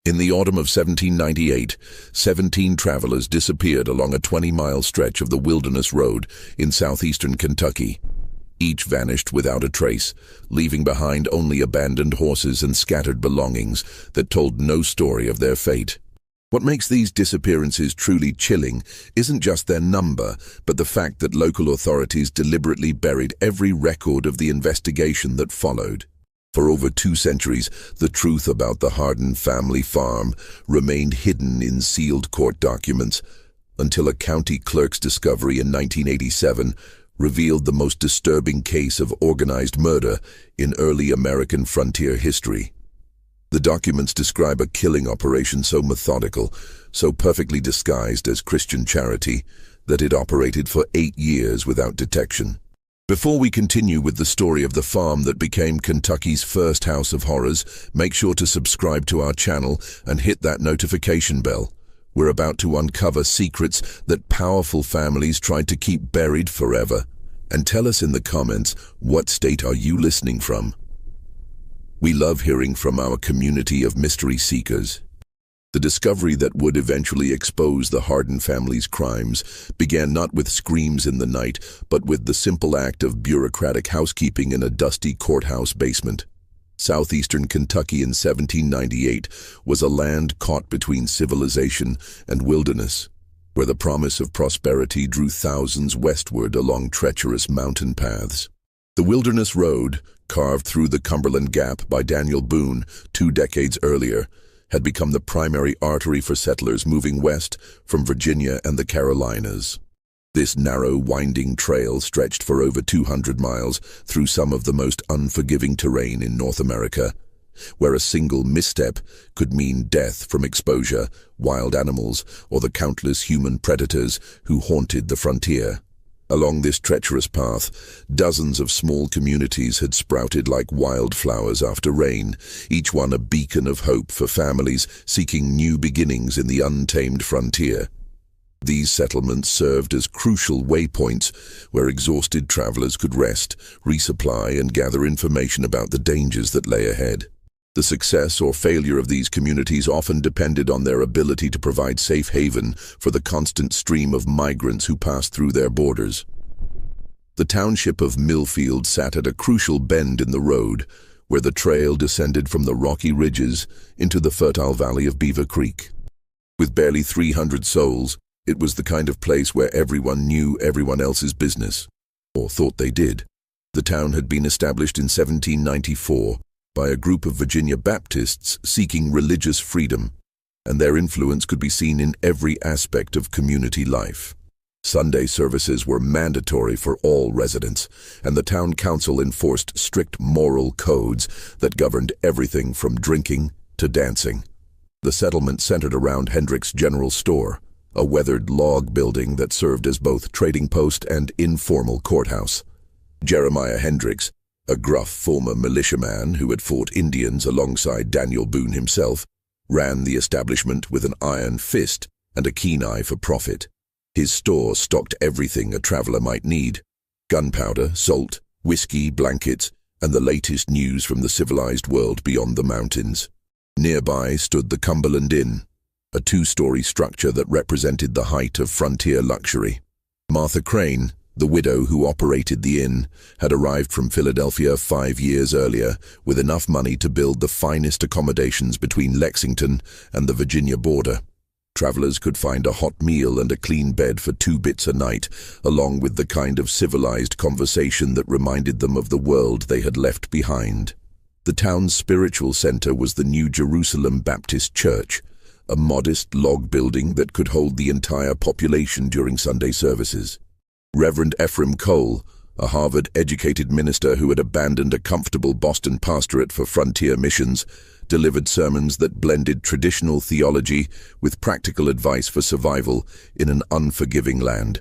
In the autumn of 1798, 17 travelers disappeared along a 20-mile stretch of the Wilderness Road in southeastern Kentucky. Each vanished without a trace, leaving behind only abandoned horses and scattered belongings that told no story of their fate. What makes these disappearances truly chilling isn't just their number, but the fact that local authorities deliberately buried every record of the investigation that followed. For over 2 centuries, the truth about the Hardin family farm remained hidden in sealed court documents, until a county clerk's discovery in 1987 revealed the most disturbing case of organized murder in early American frontier history. The documents describe a killing operation so methodical, so perfectly disguised as Christian charity, that it operated for 8 years without detection. Before we continue with the story of the farm that became Kentucky's first house of horrors, make sure to subscribe to our channel and hit that notification bell. We're about to uncover secrets that powerful families tried to keep buried forever. And tell us in the comments, what state are you listening from? We love hearing from our community of mystery seekers. The discovery that would eventually expose the Hardin family's crimes began not with screams in the night, but with the simple act of bureaucratic housekeeping in a dusty courthouse basement. Southeastern Kentucky in 1798 was a land caught between civilization and wilderness, where the promise of prosperity drew thousands westward along treacherous mountain paths. The Wilderness Road, carved through the Cumberland Gap by Daniel Boone 2 decades earlier, had become the primary artery for settlers moving west from Virginia and the Carolinas. This narrow, winding trail stretched for over 200 miles through some of the most unforgiving terrain in North America, where a single misstep could mean death from exposure, wild animals, or the countless human predators who haunted the frontier. Along this treacherous path, dozens of small communities had sprouted like wildflowers after rain, each one a beacon of hope for families seeking new beginnings in the untamed frontier. These settlements served as crucial waypoints where exhausted travelers could rest, resupply, and gather information about the dangers that lay ahead. The success or failure of these communities often depended on their ability to provide safe haven for the constant stream of migrants who passed through their borders. The township of Millfield sat at a crucial bend in the road, where the trail descended from the rocky ridges into the fertile valley of Beaver Creek. With barely 300 souls, it was the kind of place where everyone knew everyone else's business, or thought they did. The town had been established in 1794, by a group of Virginia Baptists seeking religious freedom, and their influence could be seen in every aspect of community life. Sunday services were mandatory for all residents, and the town council enforced strict moral codes that governed everything from drinking to dancing. The settlement centered around Hendrick's General Store, a weathered log building that served as both trading post and informal courthouse. Jeremiah Hendricks, a gruff former militiaman who had fought Indians alongside Daniel Boone himself, ran the establishment with an iron fist and a keen eye for profit. His store stocked everything a traveler might need: gunpowder, salt, whiskey, blankets, and the latest news from the civilized world beyond the mountains. Nearby stood the Cumberland Inn, a 2-story structure that represented the height of frontier luxury. Martha Crane, the widow who operated the inn, had arrived from Philadelphia 5 years earlier with enough money to build the finest accommodations between Lexington and the Virginia border. Travelers could find a hot meal and a clean bed for 2 bits a night, along with the kind of civilized conversation that reminded them of the world they had left behind. The town's spiritual center was the New Jerusalem Baptist Church, a modest log building that could hold the entire population during Sunday services. Reverend Ephraim Cole, a Harvard-educated minister who had abandoned a comfortable Boston pastorate for frontier missions, delivered sermons that blended traditional theology with practical advice for survival in an unforgiving land.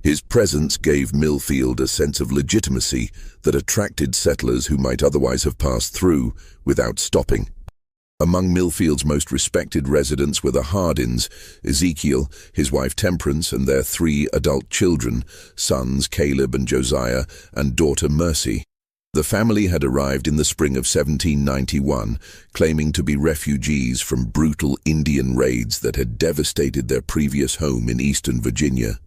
His presence gave Millfield a sense of legitimacy that attracted settlers who might otherwise have passed through without stopping. Among Millfield's most respected residents were the Hardins, Ezekiel, his wife Temperance, and their 3 adult children, sons Caleb and Josiah, and daughter Mercy. The family had arrived in the spring of 1791, claiming to be refugees from brutal Indian raids that had devastated their previous home in eastern Virginia.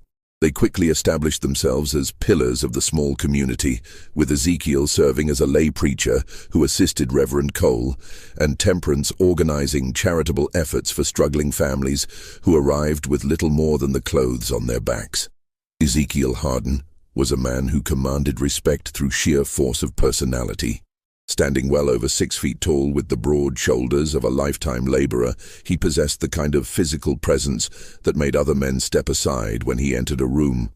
They quickly established themselves as pillars of the small community, with Ezekiel serving as a lay preacher who assisted Reverend Cole, and Temperance organizing charitable efforts for struggling families who arrived with little more than the clothes on their backs. Ezekiel Hardin was a man who commanded respect through sheer force of personality. Standing well over 6 feet tall with the broad shoulders of a lifetime laborer, he possessed the kind of physical presence that made other men step aside when he entered a room.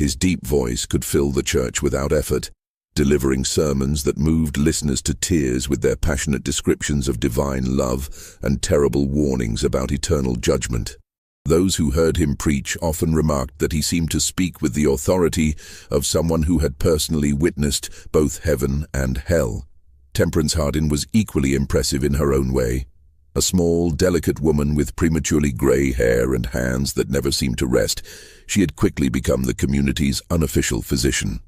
His deep voice could fill the church without effort, delivering sermons that moved listeners to tears with their passionate descriptions of divine love and terrible warnings about eternal judgment. Those who heard him preach often remarked that he seemed to speak with the authority of someone who had personally witnessed both heaven and hell. Temperance Hardin was equally impressive in her own way. A small, delicate woman with prematurely grey hair and hands that never seemed to rest, she had quickly become the community's unofficial physician.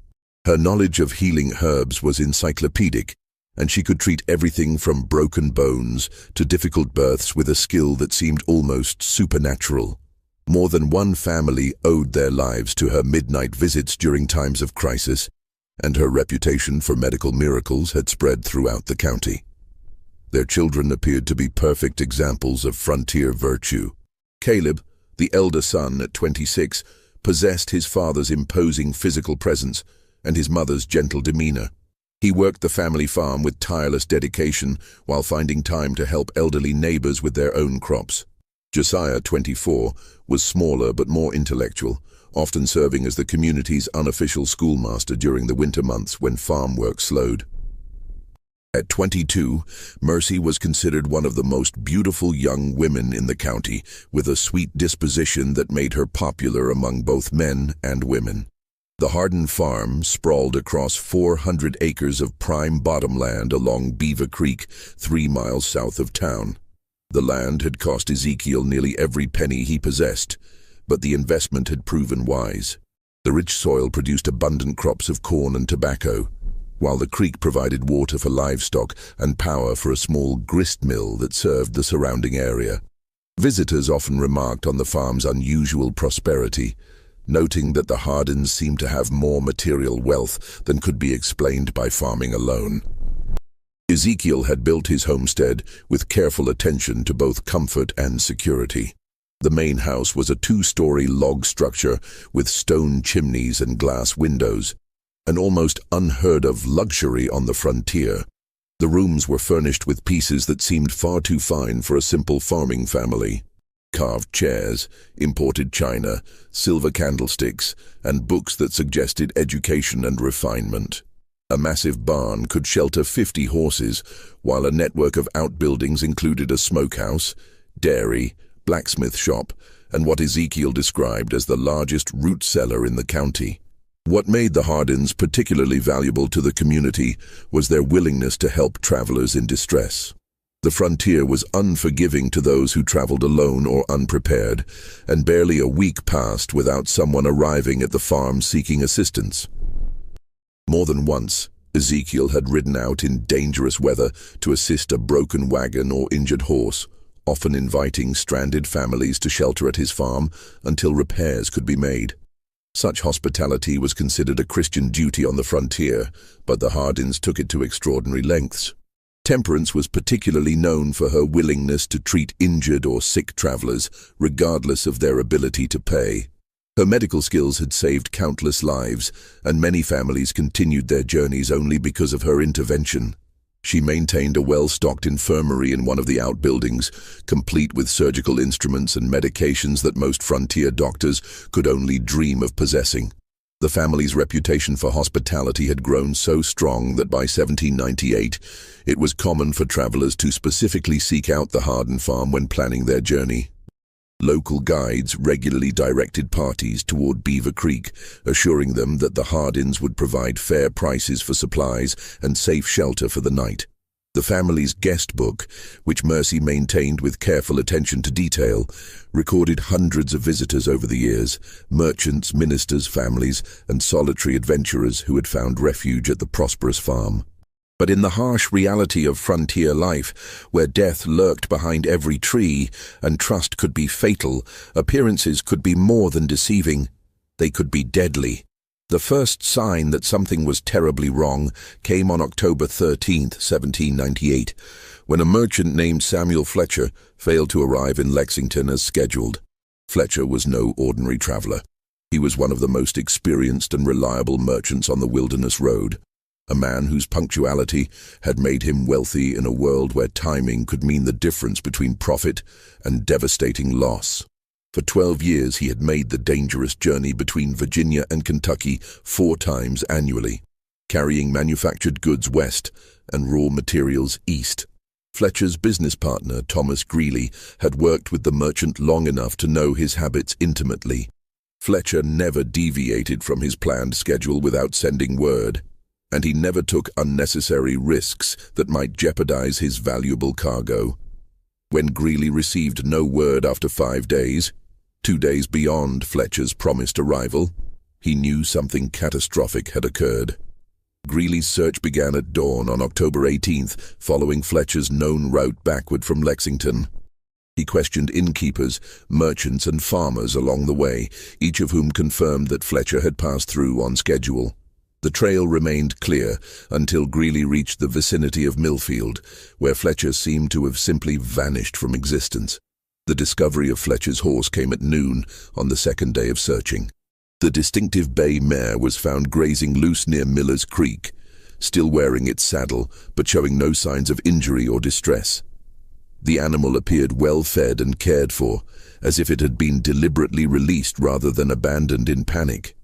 Her knowledge of healing herbs was encyclopedic, and she could treat everything from broken bones to difficult births with a skill that seemed almost supernatural. More than one family owed their lives to her midnight visits during times of crisis, and her reputation for medical miracles had spread throughout the county. Their children appeared to be perfect examples of frontier virtue. Caleb, the elder son at 26, possessed his father's imposing physical presence and his mother's gentle demeanor. He worked the family farm with tireless dedication while finding time to help elderly neighbors with their own crops. Josiah, 24, was smaller but more intellectual, often serving as the community's unofficial schoolmaster during the winter months when farm work slowed. At 22, Mercy was considered one of the most beautiful young women in the county, with a sweet disposition that made her popular among both men and women. The Hardin farm sprawled across 400 acres of prime bottomland along Beaver Creek, 3 miles south of town. The land had cost Ezekiel nearly every penny he possessed, but the investment had proven wise. The rich soil produced abundant crops of corn and tobacco, while the creek provided water for livestock and power for a small grist mill that served the surrounding area. Visitors often remarked on the farm's unusual prosperity, noting that the Hardins seemed to have more material wealth than could be explained by farming alone. Ezekiel had built his homestead with careful attention to both comfort and security. The main house was a 2-story log structure with stone chimneys and glass windows, an almost unheard-of luxury on the frontier. The rooms were furnished with pieces that seemed far too fine for a simple farming family. Carved chairs, imported china, silver candlesticks, and books that suggested education and refinement. A massive barn could shelter 50 horses, while a network of outbuildings included a smokehouse, dairy, blacksmith shop, and what Ezekiel described as the largest root cellar in the county. What made the Hardins particularly valuable to the community was their willingness to help travelers in distress. The frontier was unforgiving to those who traveled alone or unprepared, and barely a week passed without someone arriving at the farm seeking assistance. More than once, Ezekiel had ridden out in dangerous weather to assist a broken wagon or injured horse, often inviting stranded families to shelter at his farm until repairs could be made. Such hospitality was considered a Christian duty on the frontier, but the Hardins took it to extraordinary lengths. Temperance was particularly known for her willingness to treat injured or sick travelers, regardless of their ability to pay. Her medical skills had saved countless lives, and many families continued their journeys only because of her intervention. She maintained a well-stocked infirmary in one of the outbuildings, complete with surgical instruments and medications that most frontier doctors could only dream of possessing. The family's reputation for hospitality had grown so strong that by 1798, it was common for travelers to specifically seek out the Hardin farm when planning their journey. Local guides regularly directed parties toward Beaver Creek, assuring them that the Hardins would provide fair prices for supplies and safe shelter for the night. The family's guest book, which Mercy maintained with careful attention to detail, recorded hundreds of visitors over the years, merchants, ministers, families, and solitary adventurers who had found refuge at the prosperous farm. But in the harsh reality of frontier life, where death lurked behind every tree and trust could be fatal, appearances could be more than deceiving. They could be deadly. The first sign that something was terribly wrong came on October 13, 1798, when a merchant named Samuel Fletcher failed to arrive in Lexington as scheduled. Fletcher was no ordinary traveler. He was one of the most experienced and reliable merchants on the Wilderness Road, a man whose punctuality had made him wealthy in a world where timing could mean the difference between profit and devastating loss. For 12 years he had made the dangerous journey between Virginia and Kentucky 4 times annually, carrying manufactured goods west and raw materials east. Fletcher's business partner, Thomas Greeley, had worked with the merchant long enough to know his habits intimately. Fletcher never deviated from his planned schedule without sending word, and he never took unnecessary risks that might jeopardize his valuable cargo. When Greeley received no word after 5 days, 2 days beyond Fletcher's promised arrival, he knew something catastrophic had occurred. Greeley's search began at dawn on October 18th, following Fletcher's known route backward from Lexington. He questioned innkeepers, merchants, and farmers along the way, each of whom confirmed that Fletcher had passed through on schedule. The trail remained clear until Greeley reached the vicinity of Millfield, where Fletcher seemed to have simply vanished from existence. The discovery of Fletcher's horse came at noon on the second day of searching. The distinctive bay mare was found grazing loose near Miller's Creek, still wearing its saddle but showing no signs of injury or distress. The animal appeared well fed and cared for, as if it had been deliberately released rather than abandoned in panic.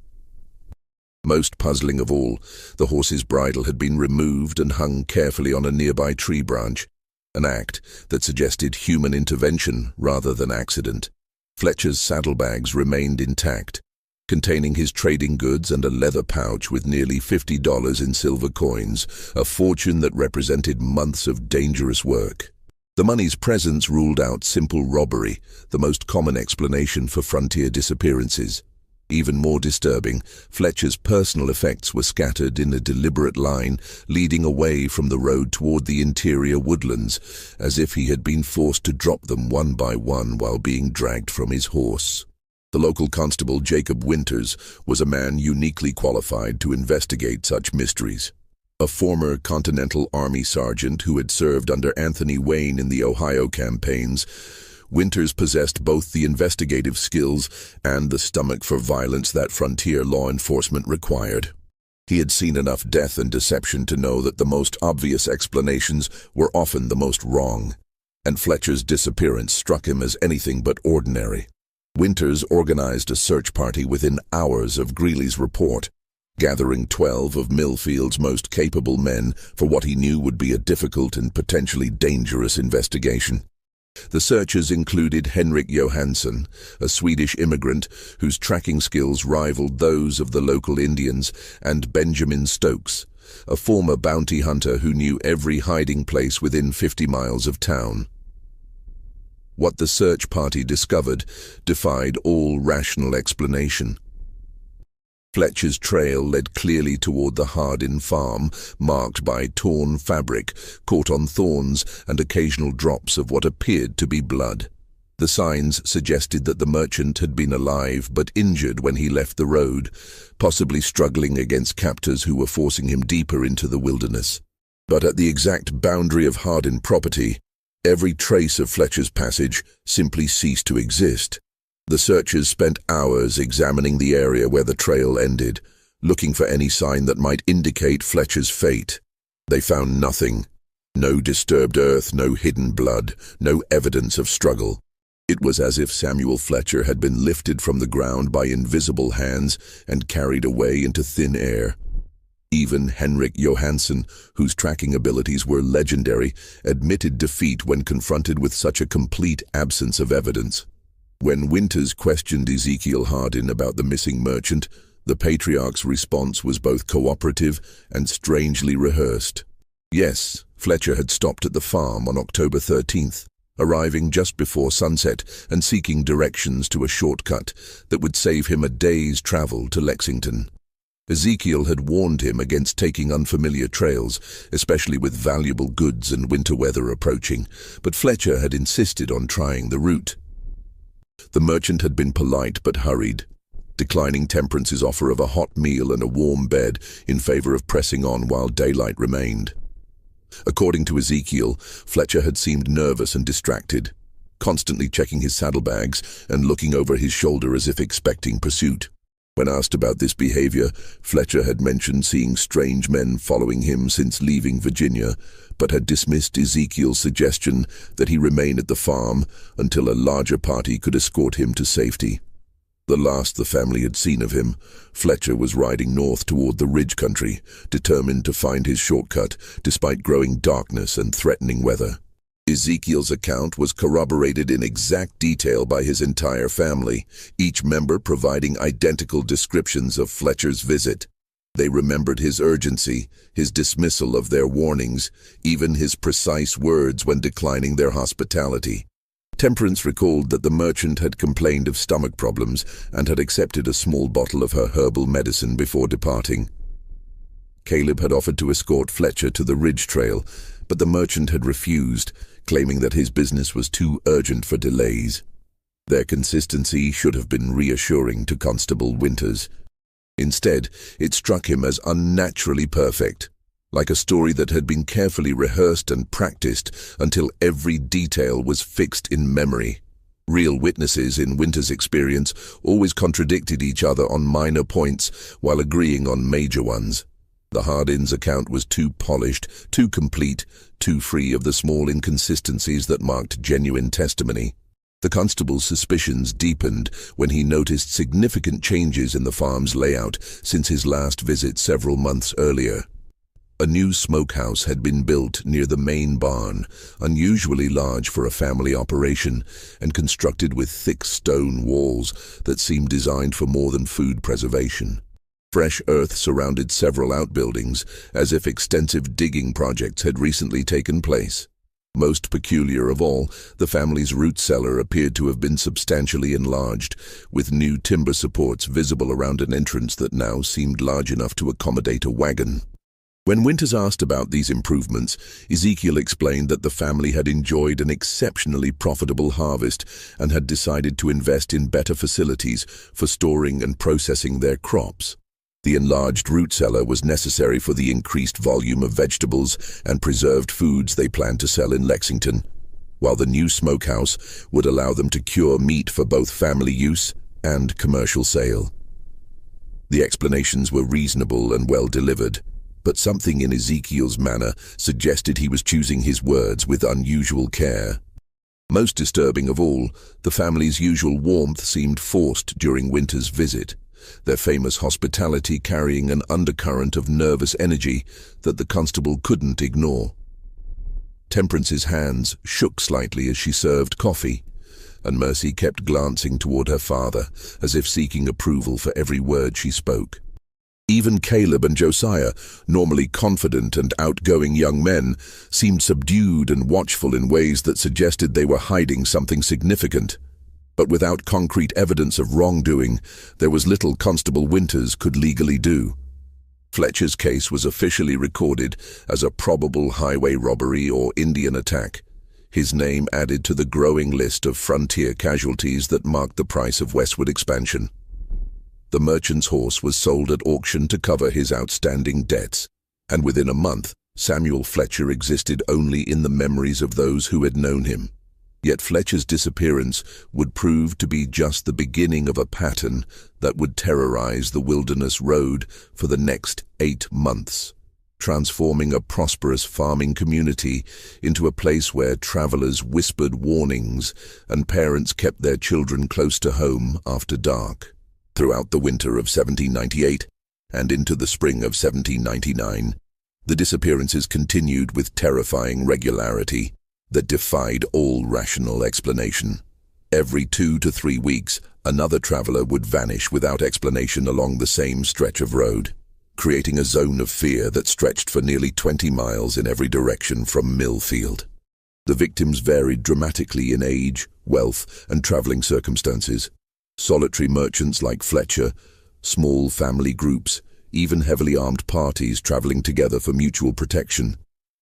Most puzzling of all, the horse's bridle had been removed and hung carefully on a nearby tree branch, an act that suggested human intervention rather than accident. Fletcher's saddlebags remained intact, containing his trading goods and a leather pouch with nearly $50 in silver coins, a fortune that represented months of dangerous work. The money's presence ruled out simple robbery, the most common explanation for frontier disappearances. Even more disturbing, Fletcher's personal effects were scattered in a deliberate line, leading away from the road toward the interior woodlands, as if he had been forced to drop them one by one while being dragged from his horse. The local constable, Jacob Winters, was a man uniquely qualified to investigate such mysteries. A former Continental Army sergeant who had served under Anthony Wayne in the Ohio campaigns, Winters possessed both the investigative skills and the stomach for violence that frontier law enforcement required. He had seen enough death and deception to know that the most obvious explanations were often the most wrong, and Fletcher's disappearance struck him as anything but ordinary. Winters organized a search party within hours of Greeley's report, gathering 12 of Millfield's most capable men for what he knew would be a difficult and potentially dangerous investigation. The searchers included Henrik Johansson, a Swedish immigrant whose tracking skills rivaled those of the local Indians, and Benjamin Stokes, a former bounty hunter who knew every hiding place within 50 miles of town. What the search party discovered defied all rational explanation. Fletcher's trail led clearly toward the Hardin farm, marked by torn fabric, caught on thorns, and occasional drops of what appeared to be blood. The signs suggested that the merchant had been alive but injured when he left the road, possibly struggling against captors who were forcing him deeper into the wilderness. But at the exact boundary of Hardin property, every trace of Fletcher's passage simply ceased to exist. The searchers spent hours examining the area where the trail ended, looking for any sign that might indicate Fletcher's fate. They found nothing. No disturbed earth, no hidden blood, no evidence of struggle. It was as if Samuel Fletcher had been lifted from the ground by invisible hands and carried away into thin air. Even Henrik Johansson, whose tracking abilities were legendary, admitted defeat when confronted with such a complete absence of evidence. When Winters questioned Ezekiel Hardin about the missing merchant, the patriarch's response was both cooperative and strangely rehearsed. Yes, Fletcher had stopped at the farm on October 13th, arriving just before sunset and seeking directions to a shortcut that would save him a day's travel to Lexington. Ezekiel had warned him against taking unfamiliar trails, especially with valuable goods and winter weather approaching, but Fletcher had insisted on trying the route. The merchant had been polite but hurried, declining Temperance's offer of a hot meal and a warm bed in favor of pressing on while daylight remained. According to Ezekiel, Fletcher had seemed nervous and distracted, constantly checking his saddlebags and looking over his shoulder as if expecting pursuit. When asked about this behavior, Fletcher had mentioned seeing strange men following him since leaving Virginia, but had dismissed Ezekiel's suggestion that he remain at the farm until a larger party could escort him to safety. The last the family had seen of him, Fletcher was riding north toward the ridge country, determined to find his shortcut despite growing darkness and threatening weather. Ezekiel's account was corroborated in exact detail by his entire family, each member providing identical descriptions of Fletcher's visit. They remembered his urgency, his dismissal of their warnings, even his precise words when declining their hospitality. Temperance recalled that the merchant had complained of stomach problems and had accepted a small bottle of her herbal medicine before departing. Caleb had offered to escort Fletcher to the ridge trail, but the merchant had refused, claiming that his business was too urgent for delays. Their consistency should have been reassuring to Constable Winters. Instead, it struck him as unnaturally perfect, like a story that had been carefully rehearsed and practiced until every detail was fixed in memory. Real witnesses, in Winters' experience, always contradicted each other on minor points while agreeing on major ones. The Hardins' account was too polished, too complete, too free of the small inconsistencies that marked genuine testimony. The constable's suspicions deepened when he noticed significant changes in the farm's layout since his last visit several months earlier. A new smokehouse had been built near the Maine barn, unusually large for a family operation, and constructed with thick stone walls that seemed designed for more than food preservation. Fresh earth surrounded several outbuildings, as if extensive digging projects had recently taken place. Most peculiar of all, the family's root cellar appeared to have been substantially enlarged, with new timber supports visible around an entrance that now seemed large enough to accommodate a wagon. When Winters asked about these improvements, Ezekiel explained that the family had enjoyed an exceptionally profitable harvest and had decided to invest in better facilities for storing and processing their crops. The enlarged root cellar was necessary for the increased volume of vegetables and preserved foods they planned to sell in Lexington, while the new smokehouse would allow them to cure meat for both family use and commercial sale. The explanations were reasonable and well delivered, but something in Ezekiel's manner suggested he was choosing his words with unusual care. Most disturbing of all, the family's usual warmth seemed forced during Winters' visit, their famous hospitality carrying an undercurrent of nervous energy that the constable couldn't ignore. Temperance's hands shook slightly as she served coffee, and Mercy kept glancing toward her father, as if seeking approval for every word she spoke. Even Caleb and Josiah, normally confident and outgoing young men, seemed subdued and watchful in ways that suggested they were hiding something significant. But without concrete evidence of wrongdoing, there was little Constable Winters could legally do. Fletcher's case was officially recorded as a probable highway robbery or Indian attack, his name added to the growing list of frontier casualties that marked the price of westward expansion. The merchant's horse was sold at auction to cover his outstanding debts, and within a month, Samuel Fletcher existed only in the memories of those who had known him. Yet Fletcher's disappearance would prove to be just the beginning of a pattern that would terrorize the Wilderness Road for the next 8 months, transforming a prosperous farming community into a place where travelers whispered warnings and parents kept their children close to home after dark. Throughout the winter of 1798 and into the spring of 1799, the disappearances continued with terrifying regularity that defied all rational explanation. Every 2 to 3 weeks, another traveler would vanish without explanation along the same stretch of road. creating a zone of fear that stretched for nearly 20 miles in every direction from Millfield. The victims varied dramatically in age, wealth, and traveling circumstances. Solitary merchants like Fletcher, small family groups, even heavily armed parties traveling together for mutual protection.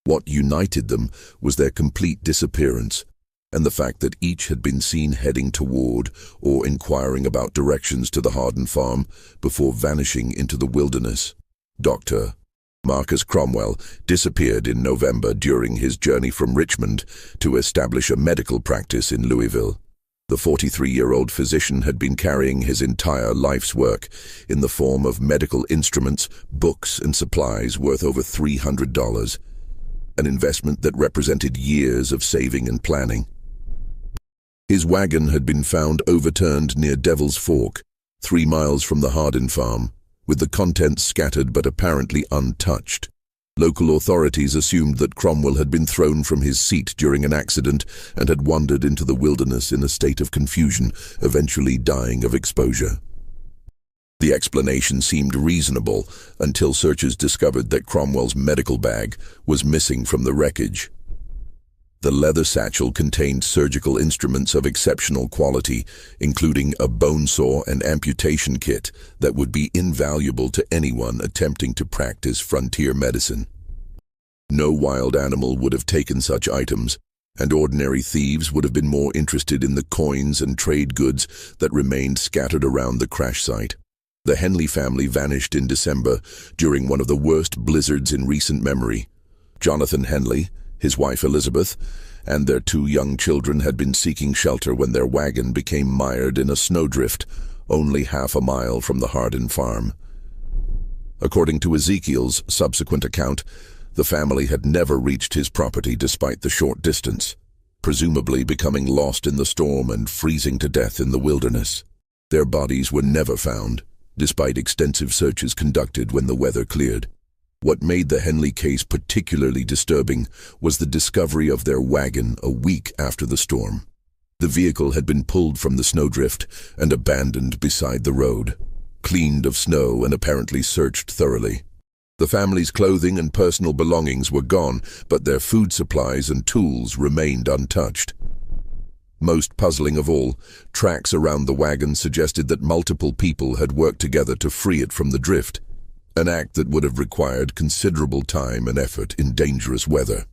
What united them was their complete disappearance, and the fact that each had been seen heading toward or inquiring about directions to the Harden farm before vanishing into the wilderness. Dr. Marcus Cromwell disappeared in November during his journey from Richmond to establish a medical practice in Louisville. The 43-year-old physician had been carrying his entire life's work in the form of medical instruments, books, and supplies worth over $300, an investment that represented years of saving and planning. His wagon had been found overturned near Devil's Fork, 3 miles from the Harden farm, with the contents scattered but apparently untouched. Local authorities assumed that Cromwell had been thrown from his seat during an accident and had wandered into the wilderness in a state of confusion, eventually dying of exposure. The explanation seemed reasonable until searchers discovered that Cromwell's medical bag was missing from the wreckage. The leather satchel contained surgical instruments of exceptional quality, including a bone saw and amputation kit that would be invaluable to anyone attempting to practice frontier medicine. No wild animal would have taken such items, and ordinary thieves would have been more interested in the coins and trade goods that remained scattered around the crash site. The Henley family vanished in December during one of the worst blizzards in recent memory. Jonathan Henley, his wife Elizabeth, and their 2 young children had been seeking shelter when their wagon became mired in a snowdrift only half a mile from the Harden farm. According to Ezekiel's subsequent account, the family had never reached his property despite the short distance, presumably becoming lost in the storm and freezing to death in the wilderness. Their bodies were never found, despite extensive searches conducted when the weather cleared. What made the Henley case particularly disturbing was the discovery of their wagon a week after the storm. The vehicle had been pulled from the snowdrift and abandoned beside the road, cleaned of snow and apparently searched thoroughly. The family's clothing and personal belongings were gone, but their food supplies and tools remained untouched. Most puzzling of all, tracks around the wagon suggested that multiple people had worked together to free it from the drift, an act that would have required considerable time and effort in dangerous weather.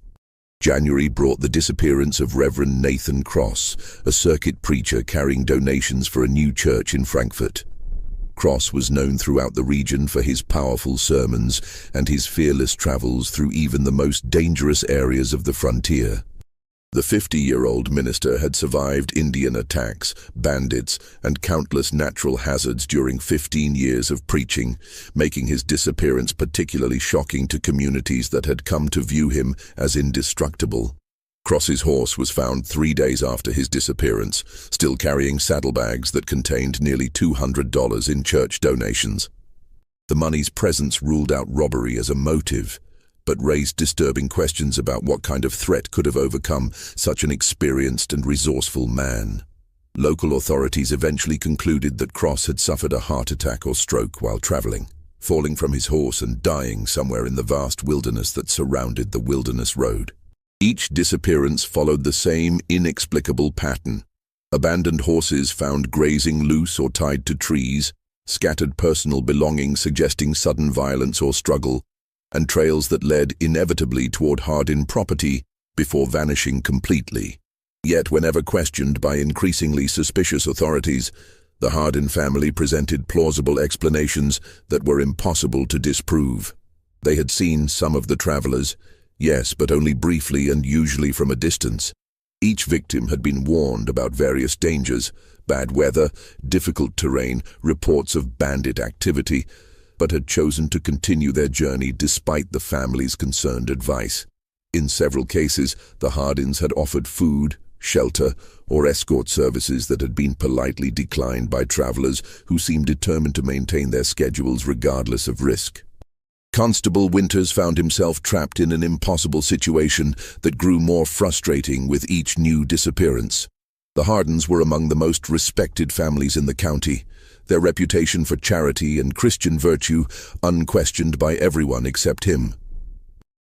January brought the disappearance of Reverend Nathan Cross, a circuit preacher carrying donations for a new church in Frankfurt. Cross was known throughout the region for his powerful sermons and his fearless travels through even the most dangerous areas of the frontier. The 50-year-old minister had survived Indian attacks, bandits, and countless natural hazards during 15 years of preaching, making his disappearance particularly shocking to communities that had come to view him as indestructible. Cross's horse was found 3 days after his disappearance, still carrying saddlebags that contained nearly $200 in church donations. The money's presence ruled out robbery as a motive, but raised disturbing questions about what kind of threat could have overcome such an experienced and resourceful man. Local authorities eventually concluded that Cross had suffered a heart attack or stroke while traveling, falling from his horse and dying somewhere in the vast wilderness that surrounded the Wilderness Road. Each disappearance followed the same inexplicable pattern: abandoned horses found grazing loose or tied to trees, scattered personal belongings suggesting sudden violence or struggle, and trails that led inevitably toward Harden property before vanishing completely. Yet whenever questioned by increasingly suspicious authorities, the Harden family presented plausible explanations that were impossible to disprove. They had seen some of the travelers, yes, but only briefly and usually from a distance. Each victim had been warned about various dangers: bad weather, difficult terrain, reports of bandit activity, but had chosen to continue their journey despite the family's concerned advice. In several cases, the Hardens had offered food, shelter, or escort services that had been politely declined by travelers who seemed determined to maintain their schedules regardless of risk. Constable Winters found himself trapped in an impossible situation that grew more frustrating with each new disappearance. The Hardens were among the most respected families in the county, their reputation for charity and Christian virtue unquestioned by everyone except him.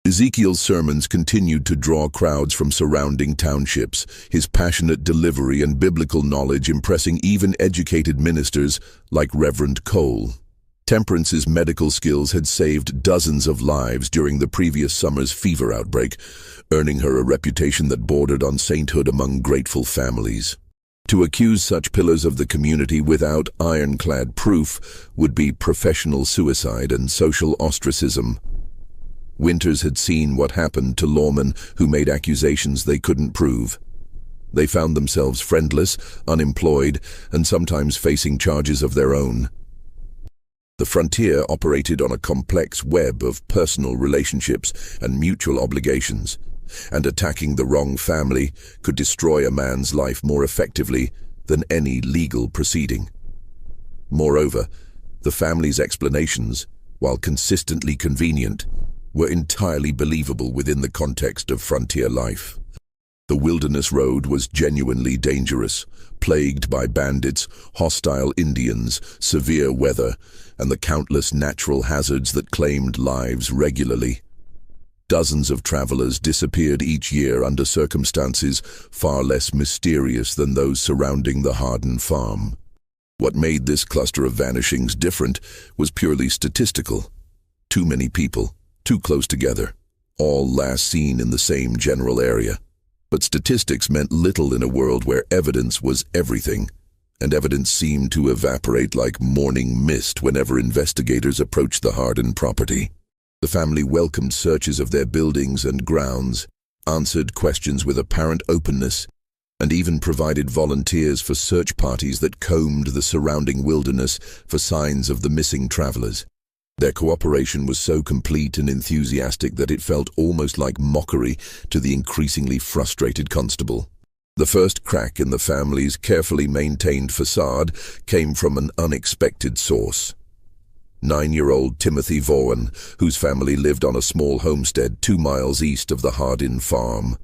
Ezekiel's sermons continued to draw crowds from surrounding townships, his passionate delivery and biblical knowledge impressing even educated ministers like Reverend Cole. Temperance's medical skills had saved dozens of lives during the previous summer's fever outbreak, earning her a reputation that bordered on sainthood among grateful families. To accuse such pillars of the community without ironclad proof would be professional suicide and social ostracism. Winters had seen what happened to lawmen who made accusations they couldn't prove. They found themselves friendless, unemployed, and sometimes facing charges of their own. The frontier operated on a complex web of personal relationships and mutual obligations, and attacking the wrong family could destroy a man's life more effectively than any legal proceeding. Moreover, the family's explanations, while consistently convenient, were entirely believable within the context of frontier life. The wilderness road was genuinely dangerous, plagued by bandits, hostile Indians, severe weather, and the countless natural hazards that claimed lives regularly. Dozens of travelers disappeared each year under circumstances far less mysterious than those surrounding the Hardin farm. What made this cluster of vanishings different was purely statistical. Too many people, too close together, all last seen in the same general area. But statistics meant little in a world where evidence was everything, and evidence seemed to evaporate like morning mist whenever investigators approached the Hardin property. The family welcomed searches of their buildings and grounds, answered questions with apparent openness, and even provided volunteers for search parties that combed the surrounding wilderness for signs of the missing travelers. Their cooperation was so complete and enthusiastic that it felt almost like mockery to the increasingly frustrated constable. The first crack in the family's carefully maintained facade came from an unexpected source. 9-year-old Timothy Vaughan, whose family lived on a small homestead 2 miles east of the Hardin farm.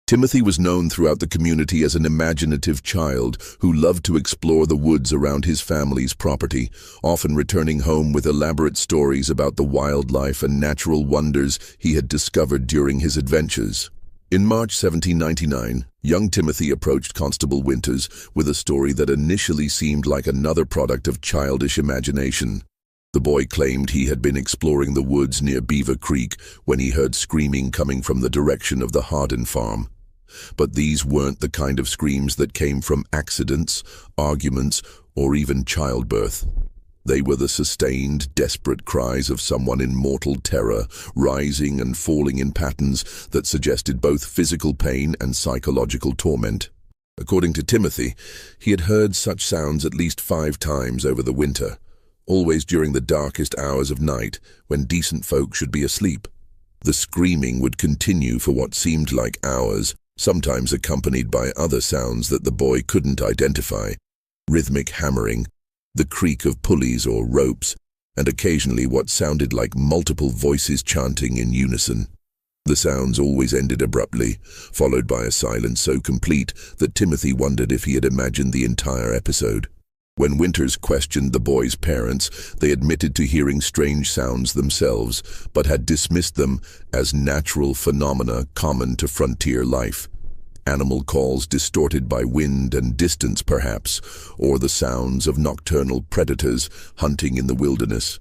Timothy was known throughout the community as an imaginative child who loved to explore the woods around his family's property, often returning home with elaborate stories about the wildlife and natural wonders he had discovered during his adventures. In March 1799, young Timothy approached Constable Winters with a story that initially seemed like another product of childish imagination. The boy claimed he had been exploring the woods near Beaver Creek when he heard screaming coming from the direction of the Hardin farm. But these weren't the kind of screams that came from accidents, arguments, or even childbirth. They were the sustained, desperate cries of someone in mortal terror, rising and falling in patterns that suggested both physical pain and psychological torment. According to Timothy, he had heard such sounds at least 5 times over the winter, always during the darkest hours of night when decent folk should be asleep. The screaming would continue for what seemed like hours, sometimes accompanied by other sounds that the boy couldn't identify: rhythmic hammering, the creak of pulleys or ropes, and occasionally what sounded like multiple voices chanting in unison. The sounds always ended abruptly, followed by a silence so complete that Timothy wondered if he had imagined the entire episode. When Winters questioned the boy's parents, they admitted to hearing strange sounds themselves, but had dismissed them as natural phenomena common to frontier life. Animal calls distorted by wind and distance, perhaps, or the sounds of nocturnal predators hunting in the wilderness.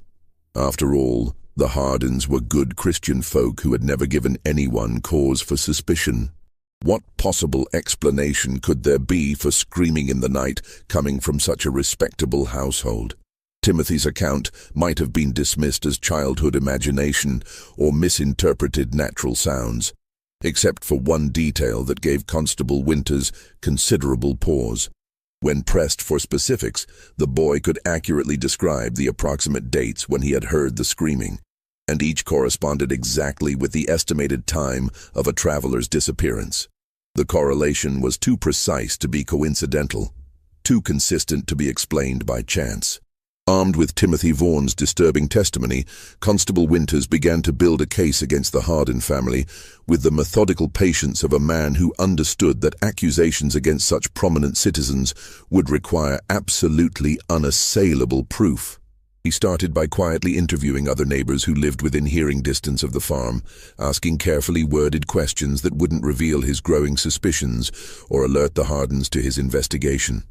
After all, the Hardins were good Christian folk who had never given anyone cause for suspicion. What possible explanation could there be for screaming in the night coming from such a respectable household? Timothy's account might have been dismissed as childhood imagination or misinterpreted natural sounds, except for one detail that gave Constable Winters considerable pause. When pressed for specifics, the boy could accurately describe the approximate dates when he had heard the screaming, and each corresponded exactly with the estimated time of a traveler's disappearance. The correlation was too precise to be coincidental, too consistent to be explained by chance. Armed with Timothy Vaughan's disturbing testimony, Constable Winters began to build a case against the Hardin family with the methodical patience of a man who understood that accusations against such prominent citizens would require absolutely unassailable proof. He started by quietly interviewing other neighbors who lived within hearing distance of the farm, asking carefully worded questions that wouldn't reveal his growing suspicions or alert the Hardins to his investigation.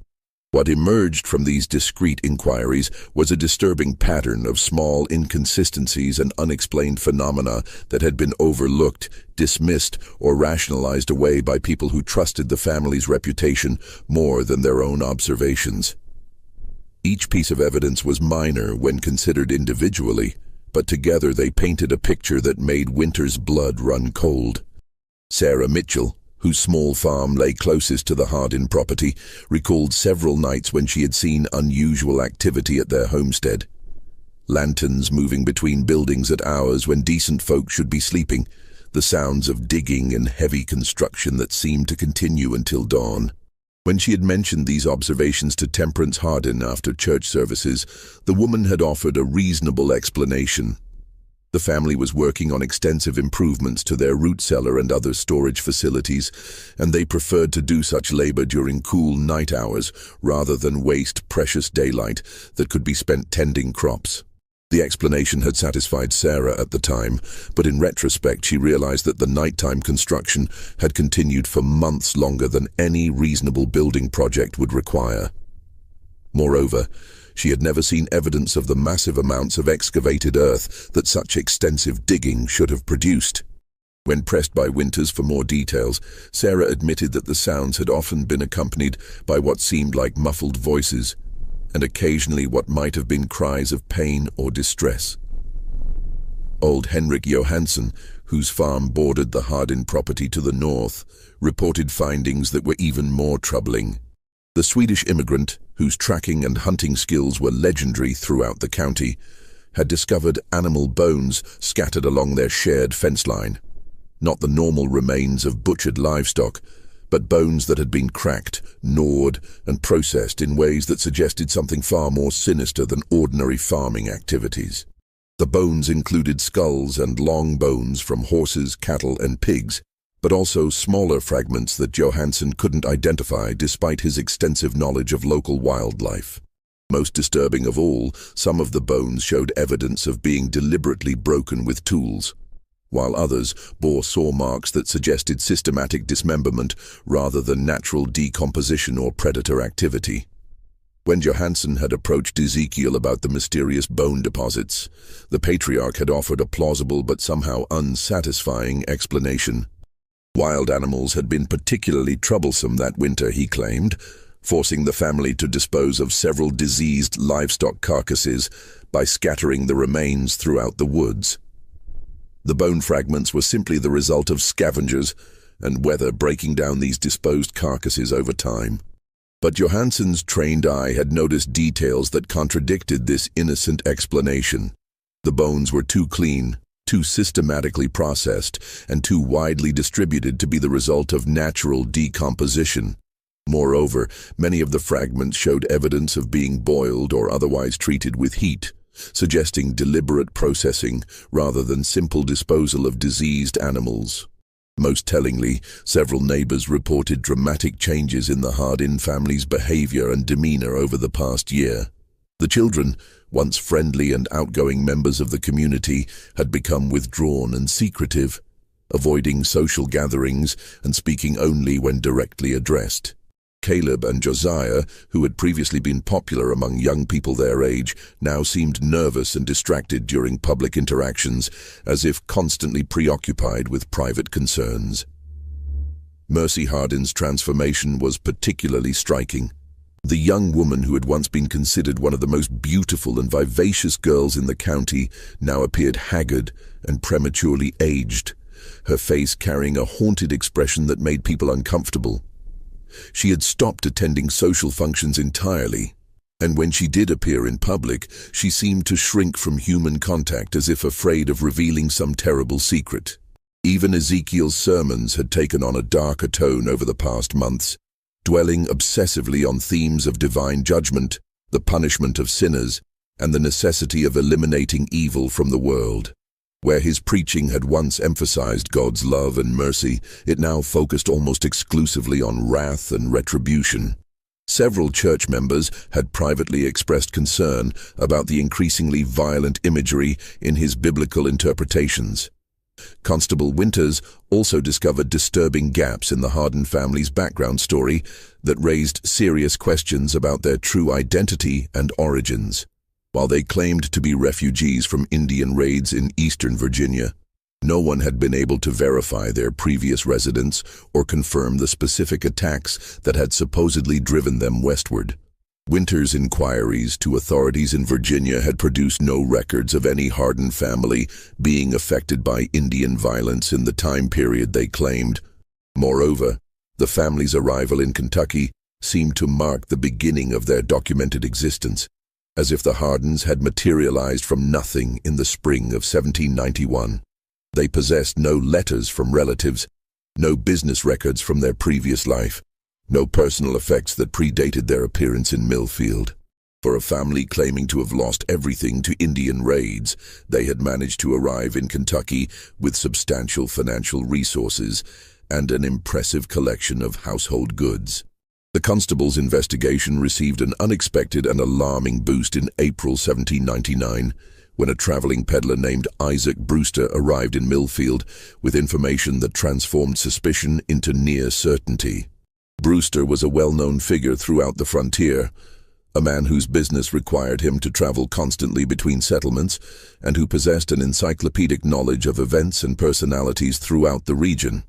What emerged from these discreet inquiries was a disturbing pattern of small inconsistencies and unexplained phenomena that had been overlooked, dismissed, or rationalized away by people who trusted the family's reputation more than their own observations. Each piece of evidence was minor when considered individually, but together they painted a picture that made Winter's blood run cold. Sarah Mitchell, whose small farm lay closest to the Hardin property, recalled several nights when she had seen unusual activity at their homestead. Lanterns moving between buildings at hours when decent folk should be sleeping, the sounds of digging and heavy construction that seemed to continue until dawn. When she had mentioned these observations to Temperance Hardin after church services, the woman had offered a reasonable explanation. The family was working on extensive improvements to their root cellar and other storage facilities, and they preferred to do such labor during cool night hours rather than waste precious daylight that could be spent tending crops. The explanation had satisfied Sarah at the time, but in retrospect she realized that the nighttime construction had continued for months longer than any reasonable building project would require. Moreover, she had never seen evidence of the massive amounts of excavated earth that such extensive digging should have produced. When pressed by Winters for more details, Sarah admitted that the sounds had often been accompanied by what seemed like muffled voices, and occasionally what might have been cries of pain or distress. Old Henrik Johansson, whose farm bordered the Hardin property to the north, reported findings that were even more troubling. The Swedish immigrant, whose tracking and hunting skills were legendary throughout the county, had discovered animal bones scattered along their shared fence line. Not the normal remains of butchered livestock, but bones that had been cracked, gnawed, and processed in ways that suggested something far more sinister than ordinary farming activities. The bones included skulls and long bones from horses, cattle, and pigs, but also smaller fragments that Johansson couldn't identify despite his extensive knowledge of local wildlife. Most disturbing of all, some of the bones showed evidence of being deliberately broken with tools, while others bore saw marks that suggested systematic dismemberment rather than natural decomposition or predator activity. When Johansson had approached Ezekiel about the mysterious bone deposits, the patriarch had offered a plausible but somehow unsatisfying explanation. Wild animals had been particularly troublesome that winter, he claimed, forcing the family to dispose of several diseased livestock carcasses by scattering the remains throughout the woods. The bone fragments were simply the result of scavengers and weather breaking down these disposed carcasses over time. But Johansson's trained eye had noticed details that contradicted this innocent explanation. The bones were too clean, too systematically processed, and too widely distributed to be the result of natural decomposition. Moreover, many of the fragments showed evidence of being boiled or otherwise treated with heat, suggesting deliberate processing rather than simple disposal of diseased animals. Most tellingly, several neighbors reported dramatic changes in the Hardin family's behavior and demeanor over the past year. The children, once friendly and outgoing members of the community, had become withdrawn and secretive, avoiding social gatherings and speaking only when directly addressed. Caleb and Josiah, who had previously been popular among young people their age, now seemed nervous and distracted during public interactions, as if constantly preoccupied with private concerns. Mercy Hardin's transformation was particularly striking. The young woman who had once been considered one of the most beautiful and vivacious girls in the county now appeared haggard and prematurely aged, her face carrying a haunted expression that made people uncomfortable. She had stopped attending social functions entirely, and when she did appear in public, she seemed to shrink from human contact as if afraid of revealing some terrible secret. Even Ezekiel's sermons had taken on a darker tone over the past months, dwelling obsessively on themes of divine judgment, the punishment of sinners, and the necessity of eliminating evil from the world. Where his preaching had once emphasized God's love and mercy, it now focused almost exclusively on wrath and retribution. Several church members had privately expressed concern about the increasingly violent imagery in his biblical interpretations. Constable Winters also discovered disturbing gaps in the Harden family's background story that raised serious questions about their true identity and origins. While they claimed to be refugees from Indian raids in eastern Virginia, no one had been able to verify their previous residence or confirm the specific attacks that had supposedly driven them westward. Winters' inquiries to authorities in Virginia had produced no records of any Harden family being affected by Indian violence in the time period they claimed. Moreover, the family's arrival in Kentucky seemed to mark the beginning of their documented existence, as if the Hardens had materialized from nothing in the spring of 1791. They possessed no letters from relatives, no business records from their previous life, no personal effects that predated their appearance in Millfield. For a family claiming to have lost everything to Indian raids, they had managed to arrive in Kentucky with substantial financial resources and an impressive collection of household goods. The constable's investigation received an unexpected and alarming boost in April 1799, when a traveling peddler named Isaac Brewster arrived in Millfield with information that transformed suspicion into near certainty. Brewster was a well-known figure throughout the frontier, a man whose business required him to travel constantly between settlements and who possessed an encyclopedic knowledge of events and personalities throughout the region.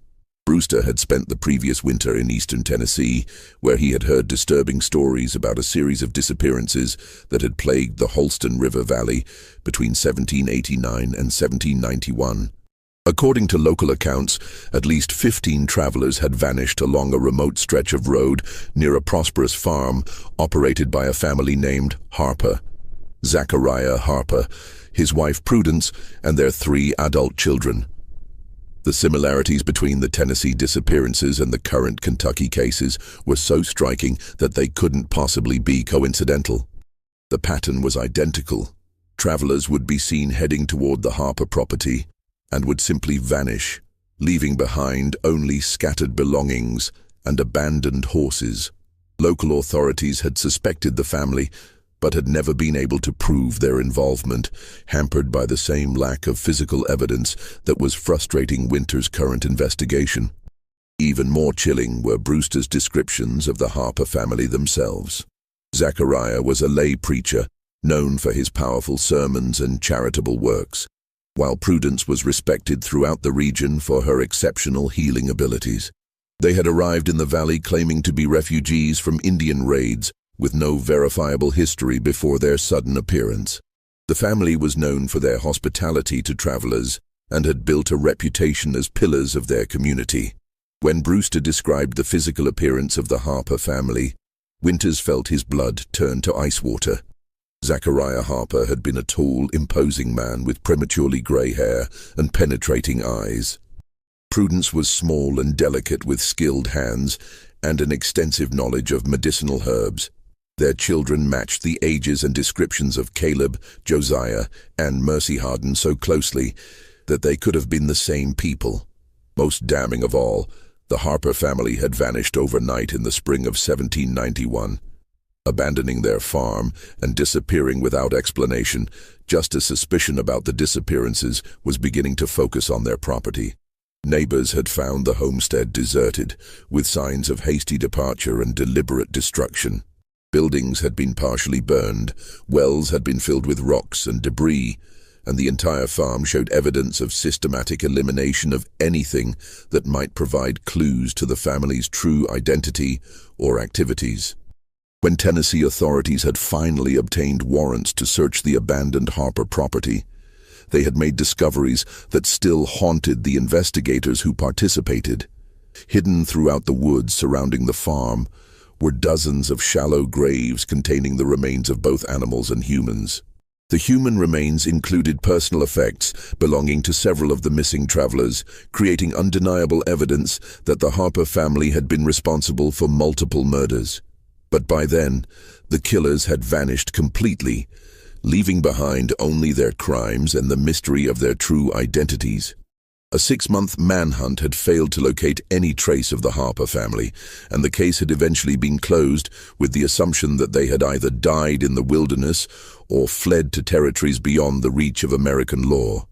Brewster had spent the previous winter in eastern Tennessee, where he had heard disturbing stories about a series of disappearances that had plagued the Holston River Valley between 1789 and 1791. According to local accounts, at least 15 travelers had vanished along a remote stretch of road near a prosperous farm operated by a family named Harper. Zachariah Harper, his wife Prudence, and their 3 adult children. The similarities between the Tennessee disappearances and the current Kentucky cases were so striking that they couldn't possibly be coincidental. The pattern was identical. Travelers would be seen heading toward the Harper property and would simply vanish, leaving behind only scattered belongings and abandoned horses. Local authorities had suspected the family, but had never been able to prove their involvement, hampered by the same lack of physical evidence that was frustrating Winters' current investigation. Even more chilling were Brewster's descriptions of the Harper family themselves. Zachariah was a lay preacher, known for his powerful sermons and charitable works, while Prudence was respected throughout the region for her exceptional healing abilities. They had arrived in the valley claiming to be refugees from Indian raids, with no verifiable history before their sudden appearance. The family was known for their hospitality to travelers and had built a reputation as pillars of their community. When Brewster described the physical appearance of the Harper family, Winters felt his blood turn to ice water. Zachariah Harper had been a tall, imposing man with prematurely gray hair and penetrating eyes. Prudence was small and delicate with skilled hands and an extensive knowledge of medicinal herbs. Their children matched the ages and descriptions of Caleb, Josiah, and Mercy Harden so closely that they could have been the same people. Most damning of all, the Harper family had vanished overnight in the spring of 1791, abandoning their farm and disappearing without explanation, just as suspicion about the disappearances was beginning to focus on their property. Neighbors had found the homestead deserted, with signs of hasty departure and deliberate destruction. Buildings had been partially burned, wells had been filled with rocks and debris, and the entire farm showed evidence of systematic elimination of anything that might provide clues to the family's true identity or activities. When Tennessee authorities had finally obtained warrants to search the abandoned Harper property, they had made discoveries that still haunted the investigators who participated. Hidden throughout the woods surrounding the farm were dozens of shallow graves containing the remains of both animals and humans. The human remains included personal effects belonging to several of the missing travelers, creating undeniable evidence that the Harper family had been responsible for multiple murders. But by then, the killers had vanished completely, leaving behind only their crimes and the mystery of their true identities. A 6-month manhunt had failed to locate any trace of the Harper family, and the case had eventually been closed with the assumption that they had either died in the wilderness or fled to territories beyond the reach of American law.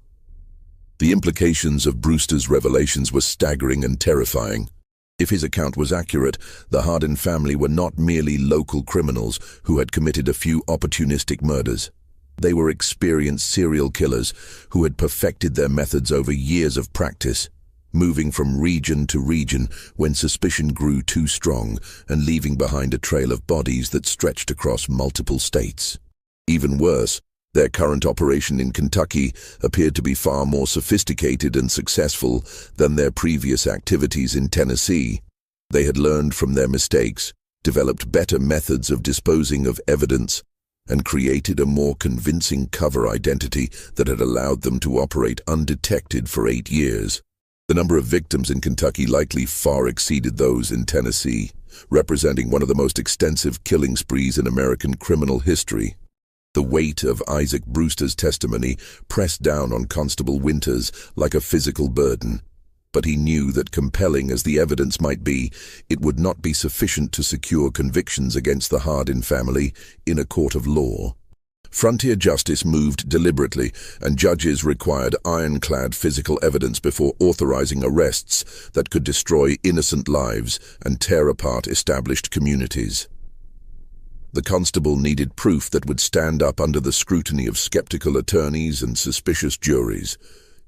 The implications of Brewster's revelations were staggering and terrifying. If his account was accurate, the Hardin family were not merely local criminals who had committed a few opportunistic murders. They were experienced serial killers who had perfected their methods over years of practice, moving from region to region when suspicion grew too strong and leaving behind a trail of bodies that stretched across multiple states. Even worse, their current operation in Kentucky appeared to be far more sophisticated and successful than their previous activities in Tennessee. They had learned from their mistakes, developed better methods of disposing of evidence, and created a more convincing cover identity that had allowed them to operate undetected for 8 years. The number of victims in Kentucky likely far exceeded those in Tennessee, representing one of the most extensive killing sprees in American criminal history. The weight of Isaac Brewster's testimony pressed down on Constable Winters like a physical burden. But he knew that, compelling as the evidence might be, it would not be sufficient to secure convictions against the Hardin family in a court of law. Frontier justice moved deliberately, and judges required ironclad physical evidence before authorizing arrests that could destroy innocent lives and tear apart established communities. The constable needed proof that would stand up under the scrutiny of skeptical attorneys and suspicious juries.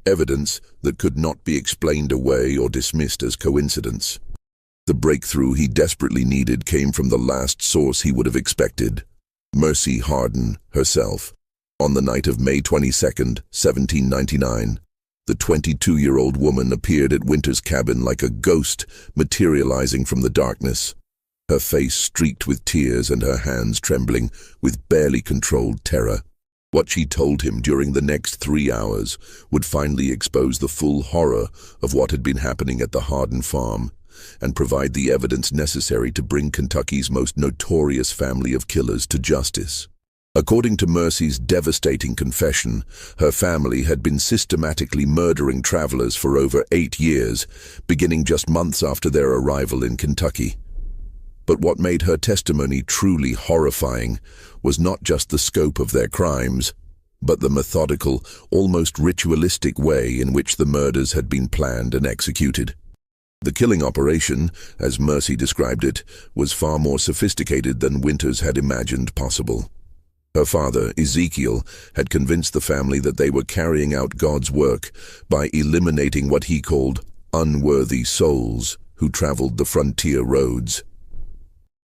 Evidence that could not be explained away or dismissed as coincidence. The breakthrough he desperately needed came from the last source he would have expected: Mercy Hardin herself. On the night of May 22, 1799, the 22-year-old woman appeared at Winter's cabin like a ghost materializing from the darkness, her face streaked with tears and her hands trembling with barely controlled terror. What she told him during the next 3 hours would finally expose the full horror of what had been happening at the Hardin farm and provide the evidence necessary to bring Kentucky's most notorious family of killers to justice. According to Mercy's devastating confession, her family had been systematically murdering travelers for over 8 years, beginning just months after their arrival in Kentucky. But what made her testimony truly horrifying was not just the scope of their crimes, but the methodical, almost ritualistic way in which the murders had been planned and executed. The killing operation, as Mercy described it, was far more sophisticated than Winters had imagined possible. Her father, Ezekiel, had convinced the family that they were carrying out God's work by eliminating what he called unworthy souls who traveled the frontier roads.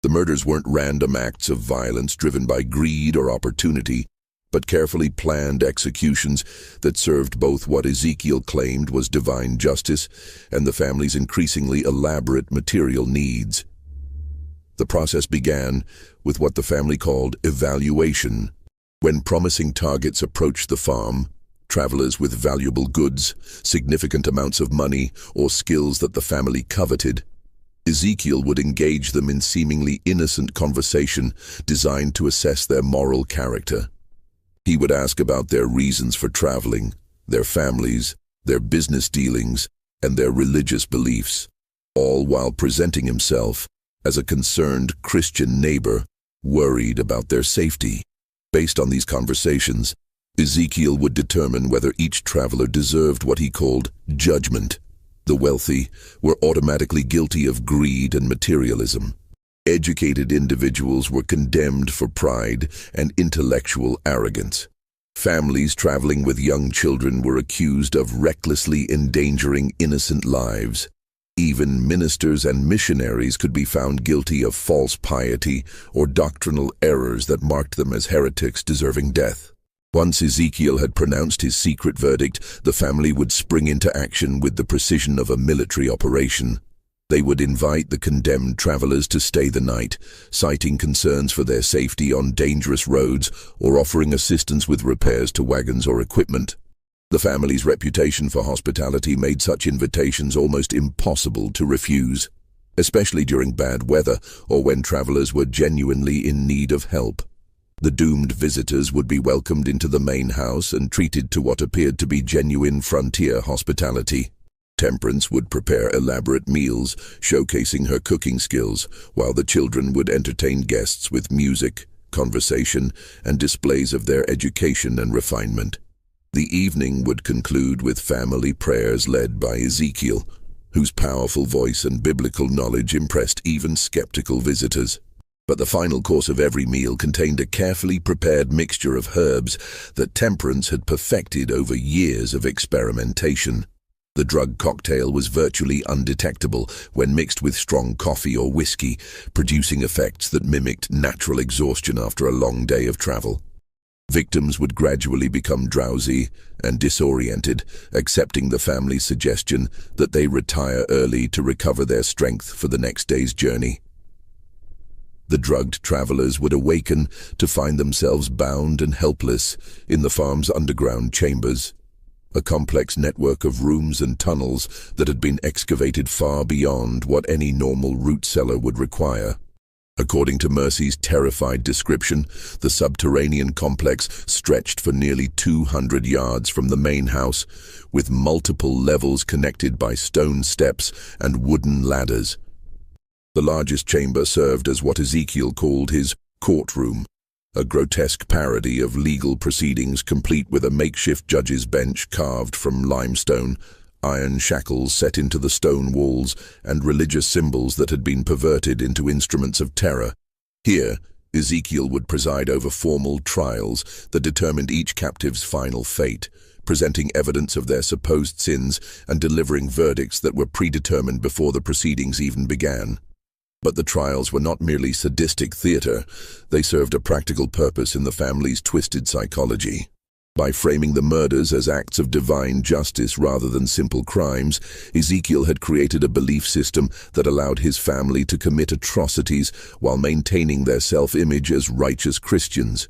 The murders weren't random acts of violence driven by greed or opportunity, but carefully planned executions that served both what Ezekiel claimed was divine justice and the family's increasingly elaborate material needs. The process began with what the family called evaluation. When promising targets approached the farm, travelers with valuable goods, significant amounts of money, or skills that the family coveted, Ezekiel would engage them in seemingly innocent conversation designed to assess their moral character. He would ask about their reasons for traveling, their families, their business dealings, and their religious beliefs, all while presenting himself as a concerned Christian neighbor worried about their safety. Based on these conversations, Ezekiel would determine whether each traveler deserved what he called judgment. The wealthy were automatically guilty of greed and materialism. Educated individuals were condemned for pride and intellectual arrogance. Families traveling with young children were accused of recklessly endangering innocent lives. Even ministers and missionaries could be found guilty of false piety or doctrinal errors that marked them as heretics deserving death. Once Ezekiel had pronounced his secret verdict, the family would spring into action with the precision of a military operation. They would invite the condemned travelers to stay the night, citing concerns for their safety on dangerous roads or offering assistance with repairs to wagons or equipment. The family's reputation for hospitality made such invitations almost impossible to refuse, especially during bad weather or when travelers were genuinely in need of help. The doomed visitors would be welcomed into the main house and treated to what appeared to be genuine frontier hospitality. Temperance would prepare elaborate meals, showcasing her cooking skills, while the children would entertain guests with music, conversation, and displays of their education and refinement. The evening would conclude with family prayers led by Ezekiel, whose powerful voice and biblical knowledge impressed even skeptical visitors. But the final course of every meal contained a carefully prepared mixture of herbs that Temperance had perfected over years of experimentation. The drug cocktail was virtually undetectable when mixed with strong coffee or whiskey, producing effects that mimicked natural exhaustion after a long day of travel. Victims would gradually become drowsy and disoriented, accepting the family's suggestion that they retire early to recover their strength for the next day's journey. The drugged travelers would awaken to find themselves bound and helpless in the farm's underground chambers, a complex network of rooms and tunnels that had been excavated far beyond what any normal root cellar would require. According to Mercy's terrified description, the subterranean complex stretched for nearly 200 yards from the main house, with multiple levels connected by stone steps and wooden ladders. The largest chamber served as what Ezekiel called his courtroom, a grotesque parody of legal proceedings complete with a makeshift judge's bench carved from limestone, iron shackles set into the stone walls, and religious symbols that had been perverted into instruments of terror. Here, Ezekiel would preside over formal trials that determined each captive's final fate, presenting evidence of their supposed sins and delivering verdicts that were predetermined before the proceedings even began. But the trials were not merely sadistic theater, they served a practical purpose in the family's twisted psychology. By framing the murders as acts of divine justice rather than simple crimes, Ezekiel had created a belief system that allowed his family to commit atrocities while maintaining their self-image as righteous Christians.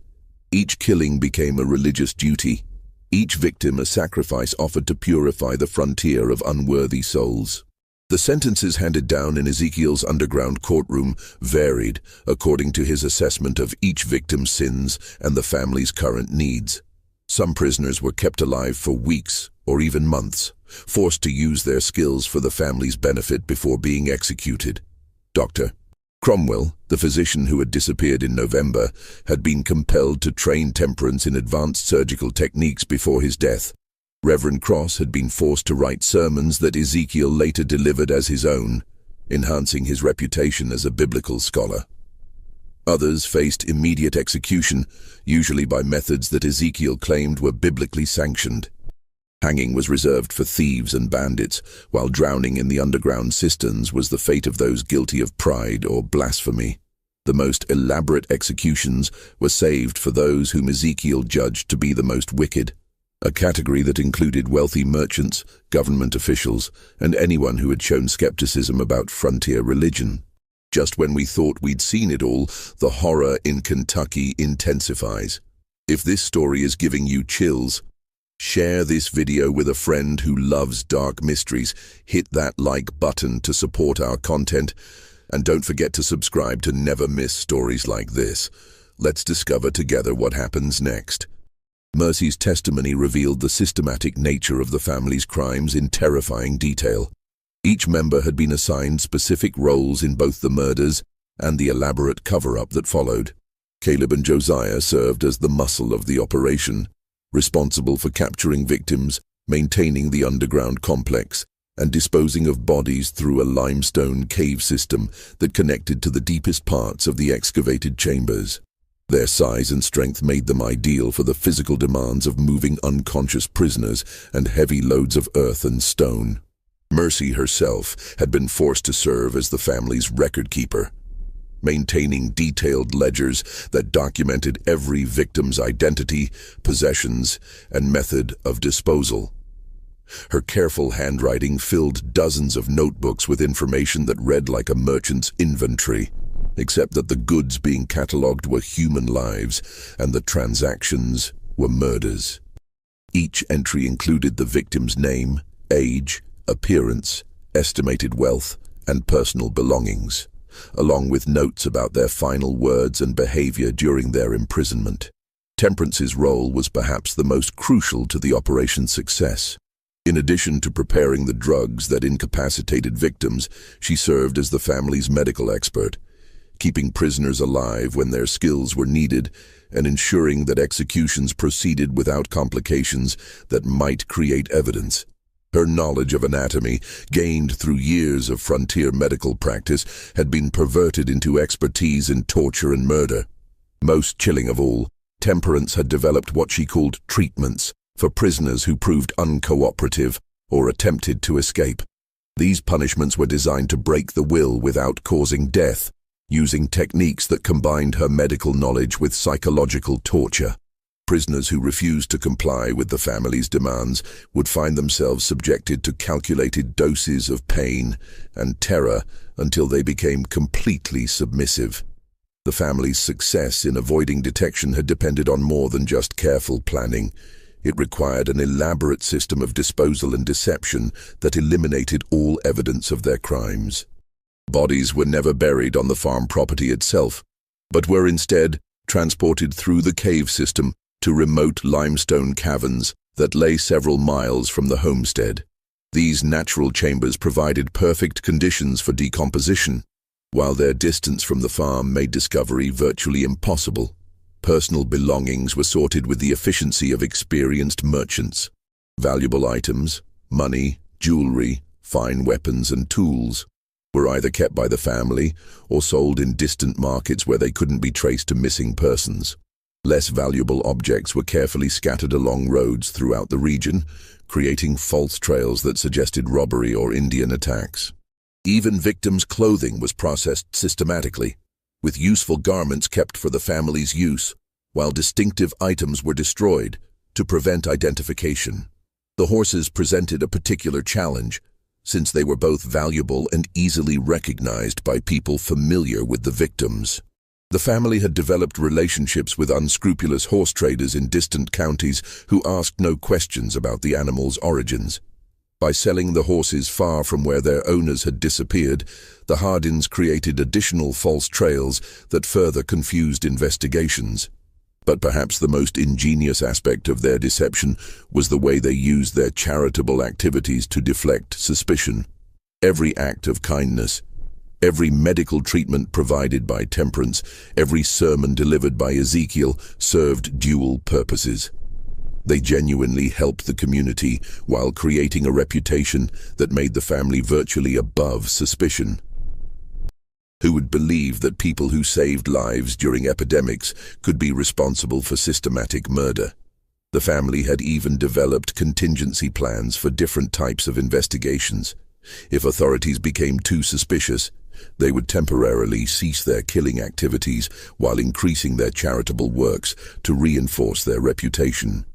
Each killing became a religious duty, each victim a sacrifice offered to purify the frontier of unworthy souls. The sentences handed down in Ezekiel's underground courtroom varied according to his assessment of each victim's sins and the family's current needs. Some prisoners were kept alive for weeks or even months, forced to use their skills for the family's benefit before being executed. Dr. Cromwell, the physician who had disappeared in November, had been compelled to train Temperance in advanced surgical techniques before his death. Reverend Cross had been forced to write sermons that Ezekiel later delivered as his own, enhancing his reputation as a biblical scholar. Others faced immediate execution, usually by methods that Ezekiel claimed were biblically sanctioned. Hanging was reserved for thieves and bandits, while drowning in the underground cisterns was the fate of those guilty of pride or blasphemy. The most elaborate executions were saved for those whom Ezekiel judged to be the most wicked, a category that included wealthy merchants, government officials, and anyone who had shown skepticism about frontier religion. Just when we thought we'd seen it all, the horror in Kentucky intensifies. If this story is giving you chills, share this video with a friend who loves dark mysteries, hit that like button to support our content, and don't forget to subscribe to never miss stories like this. Let's discover together what happens next. Mercy's testimony revealed the systematic nature of the family's crimes in terrifying detail. Each member had been assigned specific roles in both the murders and the elaborate cover-up that followed. Caleb and Josiah served as the muscle of the operation, responsible for capturing victims, maintaining the underground complex, and disposing of bodies through a limestone cave system that connected to the deepest parts of the excavated chambers. Their size and strength made them ideal for the physical demands of moving unconscious prisoners and heavy loads of earth and stone. Mercy herself had been forced to serve as the family's record keeper, maintaining detailed ledgers that documented every victim's identity, possessions, and method of disposal. Her careful handwriting filled dozens of notebooks with information that read like a merchant's inventory, except that the goods being catalogued were human lives and the transactions were murders. Each entry included the victim's name, age, appearance, estimated wealth, and personal belongings. along with notes about their final words and behavior during their imprisonment. Temperance's role was perhaps the most crucial to the operation's success. In addition to preparing the drugs that incapacitated victims, she served as the family's medical expert, keeping prisoners alive when their skills were needed and ensuring that executions proceeded without complications that might create evidence. Her knowledge of anatomy, gained through years of frontier medical practice, had been perverted into expertise in torture and murder. Most chilling of all, Temperance had developed what she called treatments for prisoners who proved uncooperative or attempted to escape. These punishments were designed to break the will without causing death, using techniques that combined her medical knowledge with psychological torture. Prisoners who refused to comply with the family's demands would find themselves subjected to calculated doses of pain and terror until they became completely submissive. The family's success in avoiding detection had depended on more than just careful planning. It required an elaborate system of disposal and deception that eliminated all evidence of their crimes. Bodies were never buried on the farm property itself, but were instead transported through the cave system to remote limestone caverns that lay several miles from the homestead. These natural chambers provided perfect conditions for decomposition, while their distance from the farm made discovery virtually impossible. Personal belongings were sorted with the efficiency of experienced merchants. Valuable items, money, jewelry, fine weapons and tools were either kept by the family or sold in distant markets where they couldn't be traced to missing persons. Less valuable objects were carefully scattered along roads throughout the region, creating false trails that suggested robbery or Indian attacks. Even victims' clothing was processed systematically, with useful garments kept for the family's use, while distinctive items were destroyed to prevent identification. The horses presented a particular challenge, since they were both valuable and easily recognized by people familiar with the victims. The family had developed relationships with unscrupulous horse traders in distant counties who asked no questions about the animals' origins. By selling the horses far from where their owners had disappeared, the Hardins created additional false trails that further confused investigations. But perhaps the most ingenious aspect of their deception was the way they used their charitable activities to deflect suspicion. Every act of kindness, every medical treatment provided by Temperance, every sermon delivered by Ezekiel served dual purposes. They genuinely helped the community while creating a reputation that made the family virtually above suspicion. Who would believe that people who saved lives during epidemics could be responsible for systematic murder? The family had even developed contingency plans for different types of investigations. If authorities became too suspicious, they would temporarily cease their killing activities while increasing their charitable works to reinforce their reputation.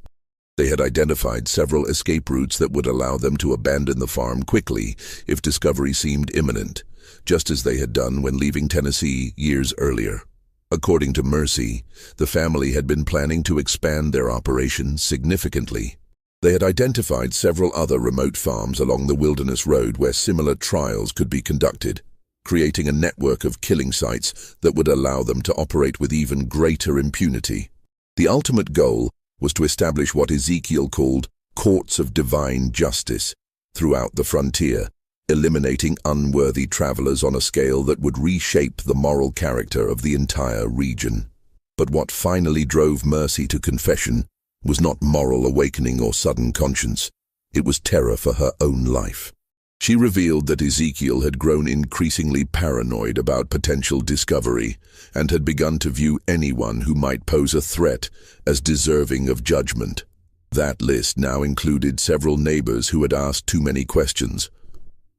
They had identified several escape routes that would allow them to abandon the farm quickly if discovery seemed imminent, just as they had done when leaving Tennessee years earlier. According to Mercy, the family had been planning to expand their operation significantly. They had identified several other remote farms along the Wilderness Road where similar trials could be conducted, creating a network of killing sites that would allow them to operate with even greater impunity. The ultimate goal was to establish what Ezekiel called courts of divine justice throughout the frontier, eliminating unworthy travelers on a scale that would reshape the moral character of the entire region. But what finally drove Mercy to confession was not moral awakening or sudden conscience. It was terror for her own life. She revealed that Ezekiel had grown increasingly paranoid about potential discovery and had begun to view anyone who might pose a threat as deserving of judgment. That list now included several neighbors who had asked too many questions.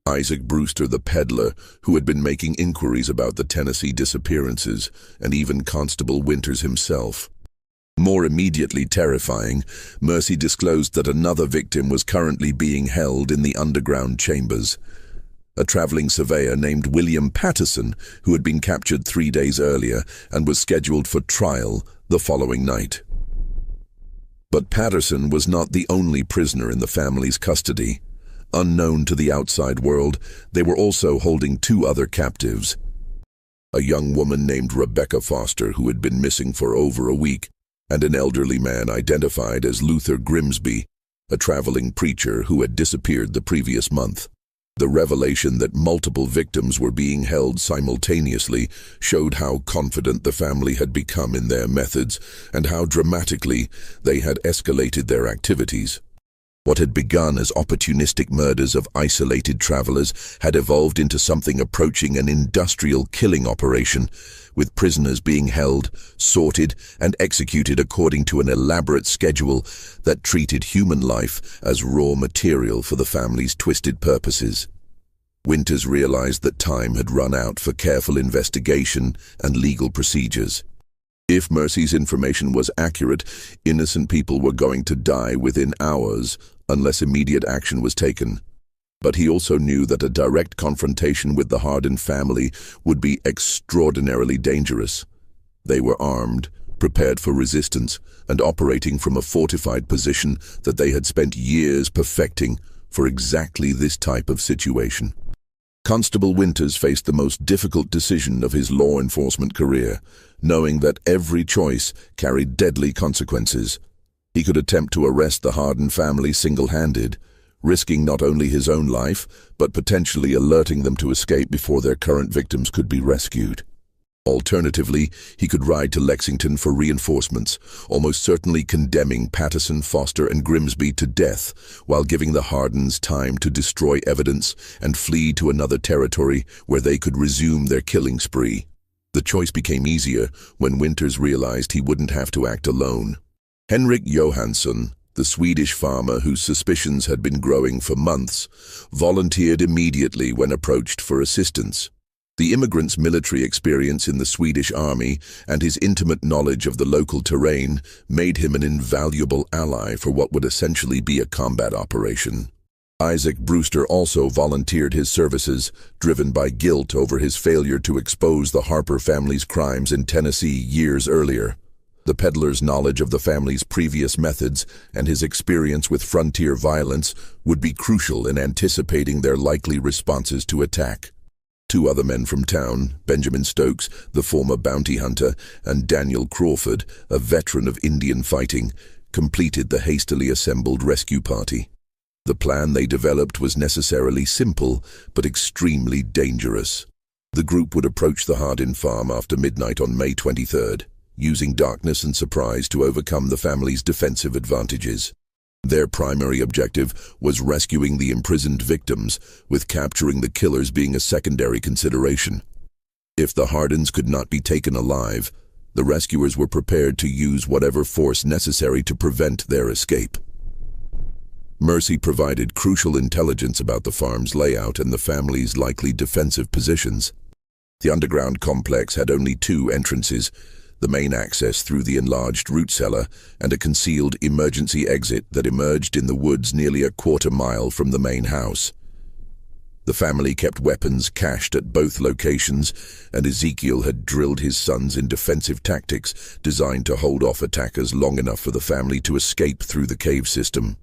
Isaac Brewster, the peddler, who had been making inquiries about the Tennessee disappearances, and even Constable Winters himself. More immediately terrifying, Mercy disclosed that another victim was currently being held in the underground chambers. A traveling surveyor named William Patterson, who had been captured 3 days earlier and was scheduled for trial the following night. But Patterson was not the only prisoner in the family's custody. Unknown to the outside world, they were also holding 2 other captives. a young woman named Rebecca Foster who had been missing for over a week, and an elderly man identified as Luther Grimsby, a traveling preacher who had disappeared the previous month. The revelation that multiple victims were being held simultaneously showed how confident the family had become in their methods and how dramatically they had escalated their activities. What had begun as opportunistic murders of isolated travelers had evolved into something approaching an industrial killing operation, with prisoners being held, sorted, and executed according to an elaborate schedule that treated human life as raw material for the family's twisted purposes. Winters realized that time had run out for careful investigation and legal procedures. If Mercy's information was accurate, innocent people were going to die within hours unless immediate action was taken. But he also knew that a direct confrontation with the Hardin family would be extraordinarily dangerous. They were armed, prepared for resistance, and operating from a fortified position that they had spent years perfecting for exactly this type of situation. Constable Winters faced the most difficult decision of his law enforcement career, knowing that every choice carried deadly consequences. He could attempt to arrest the Hardin family single-handed, risking not only his own life, but potentially alerting them to escape before their current victims could be rescued. Alternatively, he could ride to Lexington for reinforcements, almost certainly condemning Patterson, Foster, and Grimsby to death, while giving the Hardins time to destroy evidence and flee to another territory where they could resume their killing spree. The choice became easier when Winters realized he wouldn't have to act alone. Henrik Johansson, the Swedish farmer whose suspicions had been growing for months, volunteered immediately when approached for assistance. The immigrant's military experience in the Swedish army and his intimate knowledge of the local terrain made him an invaluable ally for what would essentially be a combat operation. Isaac Brewster also volunteered his services, driven by guilt over his failure to expose the Harper family's crimes in Tennessee years earlier. The peddler's knowledge of the family's previous methods and his experience with frontier violence would be crucial in anticipating their likely responses to attack. Two other men from town, Benjamin Stokes, the former bounty hunter, and Daniel Crawford, a veteran of Indian fighting, completed the hastily assembled rescue party. The plan they developed was necessarily simple, but extremely dangerous. The group would approach the Hardin farm after midnight on May 23rd, using darkness and surprise to overcome the family's defensive advantages. Their primary objective was rescuing the imprisoned victims, with capturing the killers being a secondary consideration. If the Hardins could not be taken alive, the rescuers were prepared to use whatever force necessary to prevent their escape. Mercy provided crucial intelligence about the farm's layout and the family's likely defensive positions. The underground complex had only two entrances: the main access through the enlarged root cellar and a concealed emergency exit that emerged in the woods nearly a quarter-mile from the main house. The family kept weapons cached at both locations, and Ezekiel had drilled his sons in defensive tactics designed to hold off attackers long enough for the family to escape through the cave system.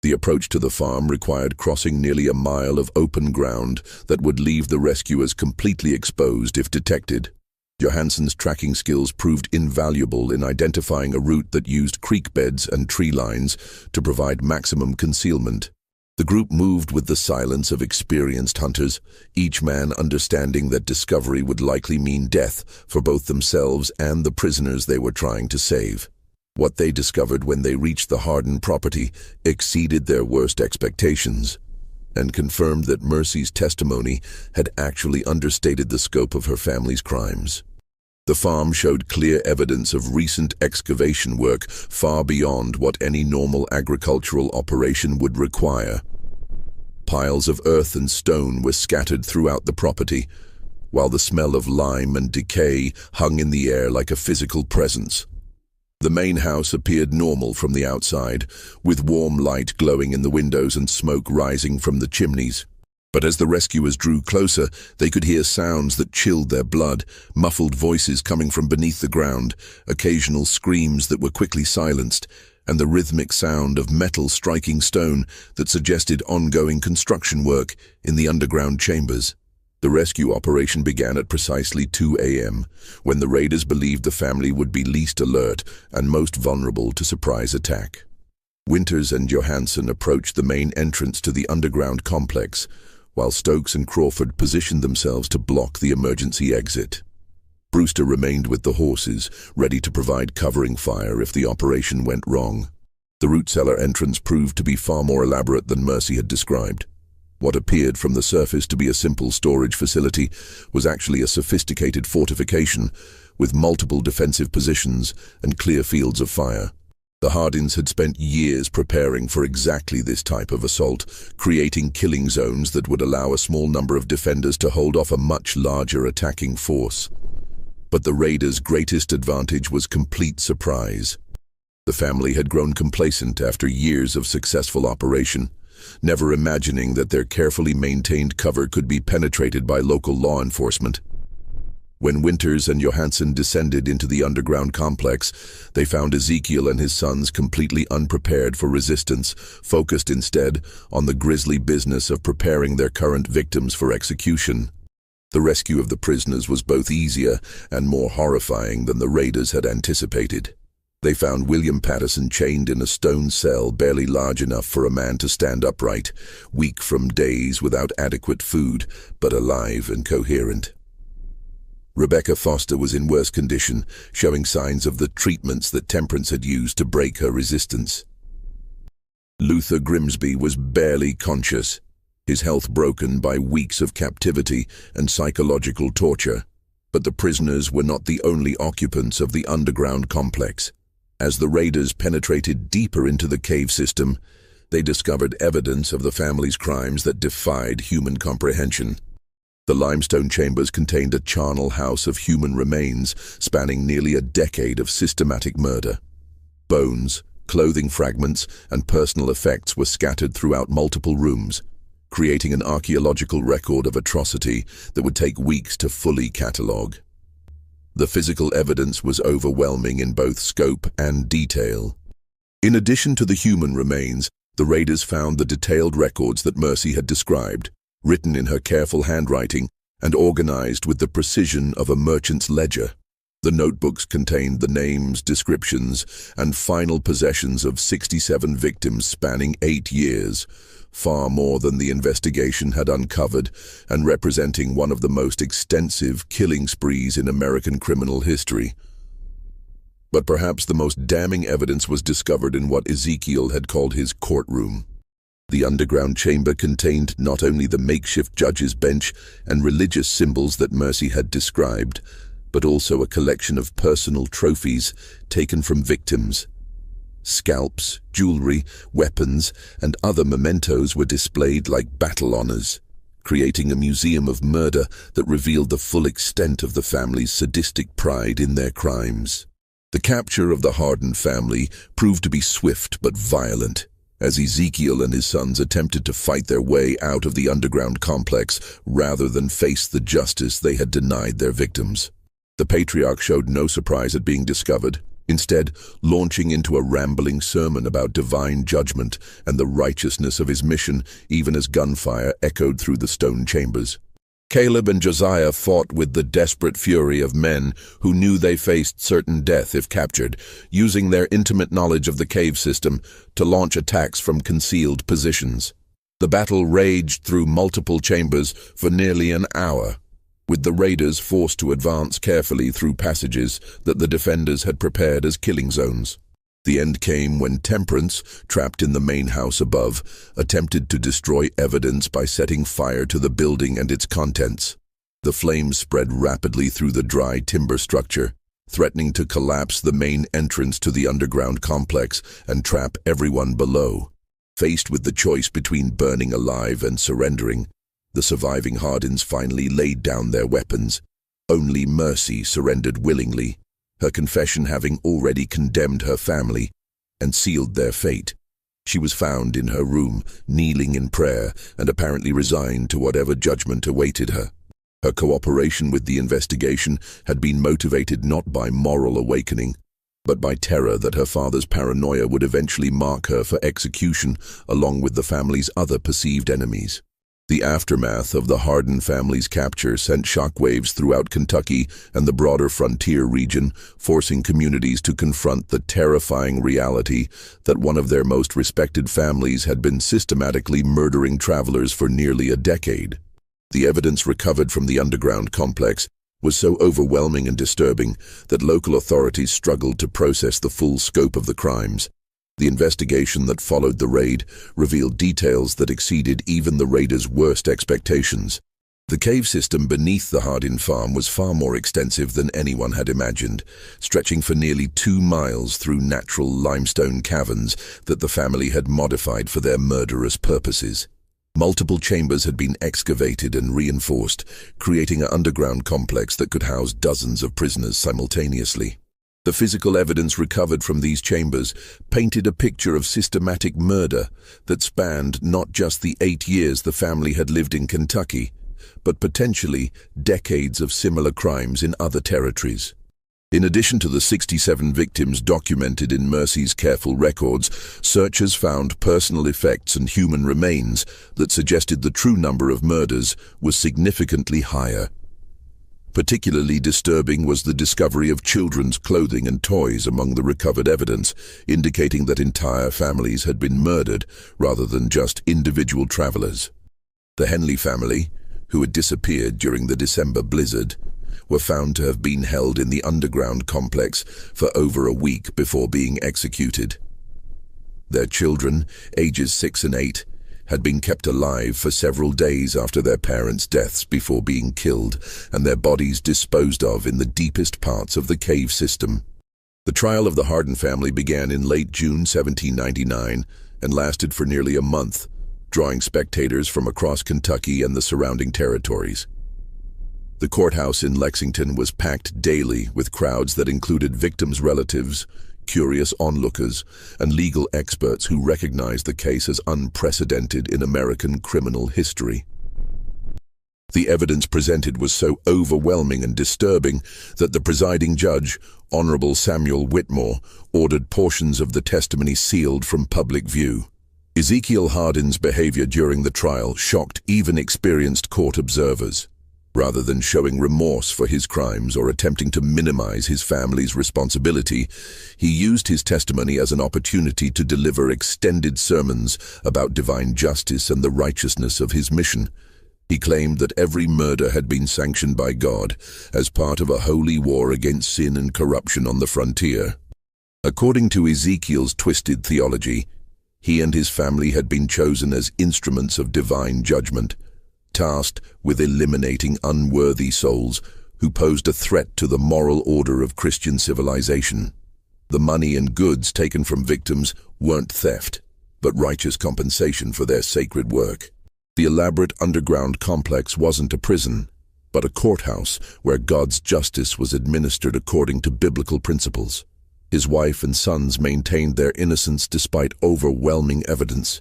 The approach to the farm required crossing nearly a mile of open ground that would leave the rescuers completely exposed if detected. Johansson's tracking skills proved invaluable in identifying a route that used creek beds and tree lines to provide maximum concealment. The group moved with the silence of experienced hunters, each man understanding that discovery would likely mean death for both themselves and the prisoners they were trying to save. What they discovered when they reached the Hardin property exceeded their worst expectations, and confirmed that Mercy's testimony had actually understated the scope of her family's crimes. The farm showed clear evidence of recent excavation work far beyond what any normal agricultural operation would require. Piles of earth and stone were scattered throughout the property, while the smell of lime and decay hung in the air like a physical presence. The main house appeared normal from the outside, with warm light glowing in the windows and smoke rising from the chimneys. But as the rescuers drew closer, they could hear sounds that chilled their blood, muffled voices coming from beneath the ground, occasional screams that were quickly silenced, and the rhythmic sound of metal striking stone that suggested ongoing construction work in the underground chambers. The rescue operation began at precisely 2 a.m., when the raiders believed the family would be least alert and most vulnerable to surprise attack. Winters and Johansson approached the main entrance to the underground complex, while Stokes and Crawford positioned themselves to block the emergency exit. Brewster remained with the horses, ready to provide covering fire if the operation went wrong. The root cellar entrance proved to be far more elaborate than Mercy had described. What appeared from the surface to be a simple storage facility was actually a sophisticated fortification with multiple defensive positions and clear fields of fire. The Hardins had spent years preparing for exactly this type of assault, creating killing zones that would allow a small number of defenders to hold off a much larger attacking force. But the raiders' greatest advantage was complete surprise. The family had grown complacent after years of successful operation, never imagining that their carefully maintained cover could be penetrated by local law enforcement. When Winters and Johansson descended into the underground complex, they found Ezekiel and his sons completely unprepared for resistance, focused instead on the grisly business of preparing their current victims for execution. The rescue of the prisoners was both easier and more horrifying than the raiders had anticipated. They found William Patterson chained in a stone cell barely large enough for a man to stand upright, weak from days without adequate food, but alive and coherent. Rebecca Foster was in worse condition, showing signs of the treatments that Temperance had used to break her resistance. Luther Grimsby was barely conscious, his health broken by weeks of captivity and psychological torture. But the prisoners were not the only occupants of the underground complex. As the raiders penetrated deeper into the cave system, they discovered evidence of the family's crimes that defied human comprehension. The limestone chambers contained a charnel house of human remains spanning nearly a decade of systematic murder. Bones, clothing fragments, and personal effects were scattered throughout multiple rooms, creating an archaeological record of atrocity that would take weeks to fully catalogue. The physical evidence was overwhelming in both scope and detail. In addition to the human remains, the raiders found the detailed records that Mercy had described, written in her careful handwriting and organized with the precision of a merchant's ledger. The notebooks contained the names, descriptions, and final possessions of 67 victims spanning 8 years, far more than the investigation had uncovered, and representing one of the most extensive killing sprees in American criminal history. But perhaps the most damning evidence was discovered in what Ezekiel had called his courtroom. The underground chamber contained not only the makeshift judge's bench and religious symbols that Mercy had described, but also a collection of personal trophies taken from victims. Scalps, jewelry, weapons, and other mementos were displayed like battle honors, creating a museum of murder that revealed the full extent of the family's sadistic pride in their crimes. The capture of the Hardin family proved to be swift but violent, as Ezekiel and his sons attempted to fight their way out of the underground complex rather than face the justice they had denied their victims. The patriarch showed no surprise at being discovered, instead launching into a rambling sermon about divine judgment and the righteousness of his mission, even as gunfire echoed through the stone chambers. Caleb and Josiah fought with the desperate fury of men who knew they faced certain death if captured, using their intimate knowledge of the cave system to launch attacks from concealed positions. The battle raged through multiple chambers for nearly an hour, with the raiders forced to advance carefully through passages that the defenders had prepared as killing zones. The end came when Temperance, trapped in the main house above, attempted to destroy evidence by setting fire to the building and its contents. The flames spread rapidly through the dry timber structure, threatening to collapse the main entrance to the underground complex and trap everyone below. Faced with the choice between burning alive and surrendering, the surviving Hardins finally laid down their weapons. Only Mercy surrendered willingly, her confession having already condemned her family and sealed their fate. She was found in her room, kneeling in prayer and apparently resigned to whatever judgment awaited her. Her cooperation with the investigation had been motivated not by moral awakening, but by terror that her father's paranoia would eventually mark her for execution along with the family's other perceived enemies. The aftermath of the Hardin family's capture sent shockwaves throughout Kentucky and the broader frontier region, forcing communities to confront the terrifying reality that one of their most respected families had been systematically murdering travelers for nearly a decade. The evidence recovered from the underground complex was so overwhelming and disturbing that local authorities struggled to process the full scope of the crimes. The investigation that followed the raid revealed details that exceeded even the raiders' worst expectations. The cave system beneath the Hardin farm was far more extensive than anyone had imagined, stretching for nearly 2 miles through natural limestone caverns that the family had modified for their murderous purposes. Multiple chambers had been excavated and reinforced, creating an underground complex that could house dozens of prisoners simultaneously. The physical evidence recovered from these chambers painted a picture of systematic murder that spanned not just the 8 years the family had lived in Kentucky, but potentially decades of similar crimes in other territories. In addition to the 67 victims documented in Mercy's careful records, searchers found personal effects and human remains that suggested the true number of murders was significantly higher. Particularly disturbing was the discovery of children's clothing and toys among the recovered evidence, indicating that entire families had been murdered rather than just individual travelers. The Henley family, who had disappeared during the December blizzard, were found to have been held in the underground complex for over a week before being executed. Their children, ages 6 and 8, had been kept alive for several days after their parents' deaths before being killed, and their bodies disposed of in the deepest parts of the cave system. The trial of the Hardin family began in late June 1799 and lasted for nearly a month, drawing spectators from across Kentucky and the surrounding territories. The courthouse in Lexington was packed daily with crowds that included victims' relatives, curious onlookers, and legal experts who recognized the case as unprecedented in American criminal history. The evidence presented was so overwhelming and disturbing that the presiding judge, Honorable Samuel Whitmore, ordered portions of the testimony sealed from public view. Ezekiel Hardin's behavior during the trial shocked even experienced court observers. Rather than showing remorse for his crimes or attempting to minimize his family's responsibility, he used his testimony as an opportunity to deliver extended sermons about divine justice and the righteousness of his mission. He claimed that every murder had been sanctioned by God as part of a holy war against sin and corruption on the frontier. According to Ezekiel's twisted theology, he and his family had been chosen as instruments of divine judgment, tasked with eliminating unworthy souls who posed a threat to the moral order of Christian civilization. The money and goods taken from victims weren't theft, but righteous compensation for their sacred work. The elaborate underground complex wasn't a prison, but a courthouse where God's justice was administered according to biblical principles. His wife and sons maintained their innocence despite overwhelming evidence,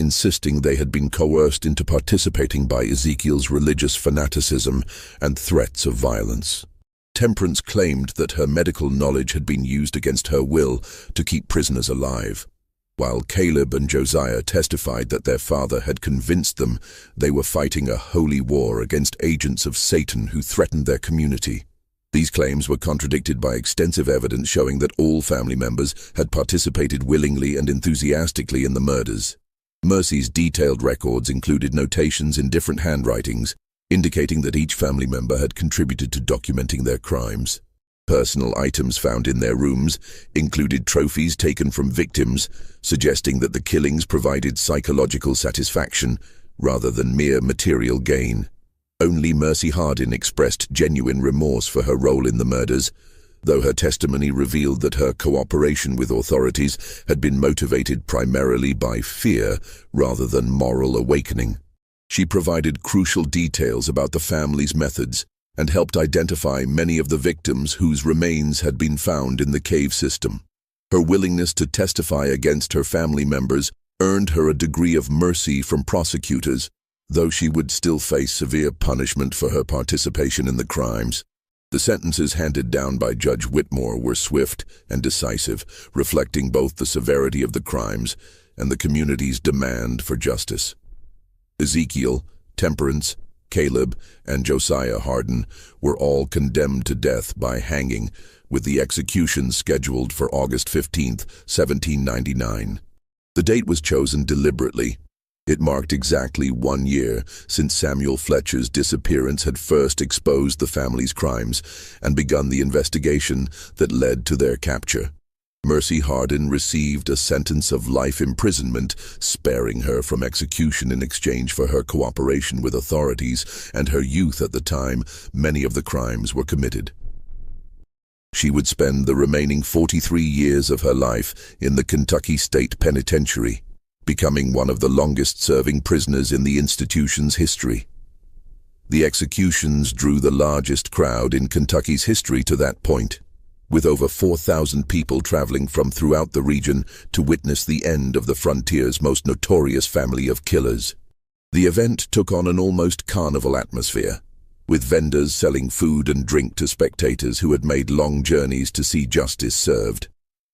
insisting they had been coerced into participating by Ezekiel's religious fanaticism and threats of violence. Temperance claimed that her medical knowledge had been used against her will to keep prisoners alive, while Caleb and Josiah testified that their father had convinced them they were fighting a holy war against agents of Satan who threatened their community. These claims were contradicted by extensive evidence showing that all family members had participated willingly and enthusiastically in the murders. Mercy's detailed records included notations in different handwritings, indicating that each family member had contributed to documenting their crimes. Personal items found in their rooms included trophies taken from victims, suggesting that the killings provided psychological satisfaction rather than mere material gain. Only Mercy Hardin expressed genuine remorse for her role in the murders, though her testimony revealed that her cooperation with authorities had been motivated primarily by fear rather than moral awakening. She provided crucial details about the family's methods and helped identify many of the victims whose remains had been found in the cave system. Her willingness to testify against her family members earned her a degree of mercy from prosecutors, though she would still face severe punishment for her participation in the crimes. The sentences handed down by Judge Whitmore were swift and decisive, reflecting both the severity of the crimes and the community's demand for justice. Ezekiel, Temperance, Caleb, and Josiah Hardin were all condemned to death by hanging, with the execution scheduled for August 15, 1799. The date was chosen deliberately. It marked exactly 1 year since Samuel Fletcher's disappearance had first exposed the family's crimes and begun the investigation that led to their capture. Mercy Hardin received a sentence of life imprisonment, sparing her from execution in exchange for her cooperation with authorities and her youth at the time many of the crimes were committed. She would spend the remaining 43 years of her life in the Kentucky State Penitentiary, becoming one of the longest-serving prisoners in the institution's history. The executions drew the largest crowd in Kentucky's history to that point, with over 4,000 people traveling from throughout the region to witness the end of the frontier's most notorious family of killers. The event took on an almost carnival atmosphere, with vendors selling food and drink to spectators who had made long journeys to see justice served.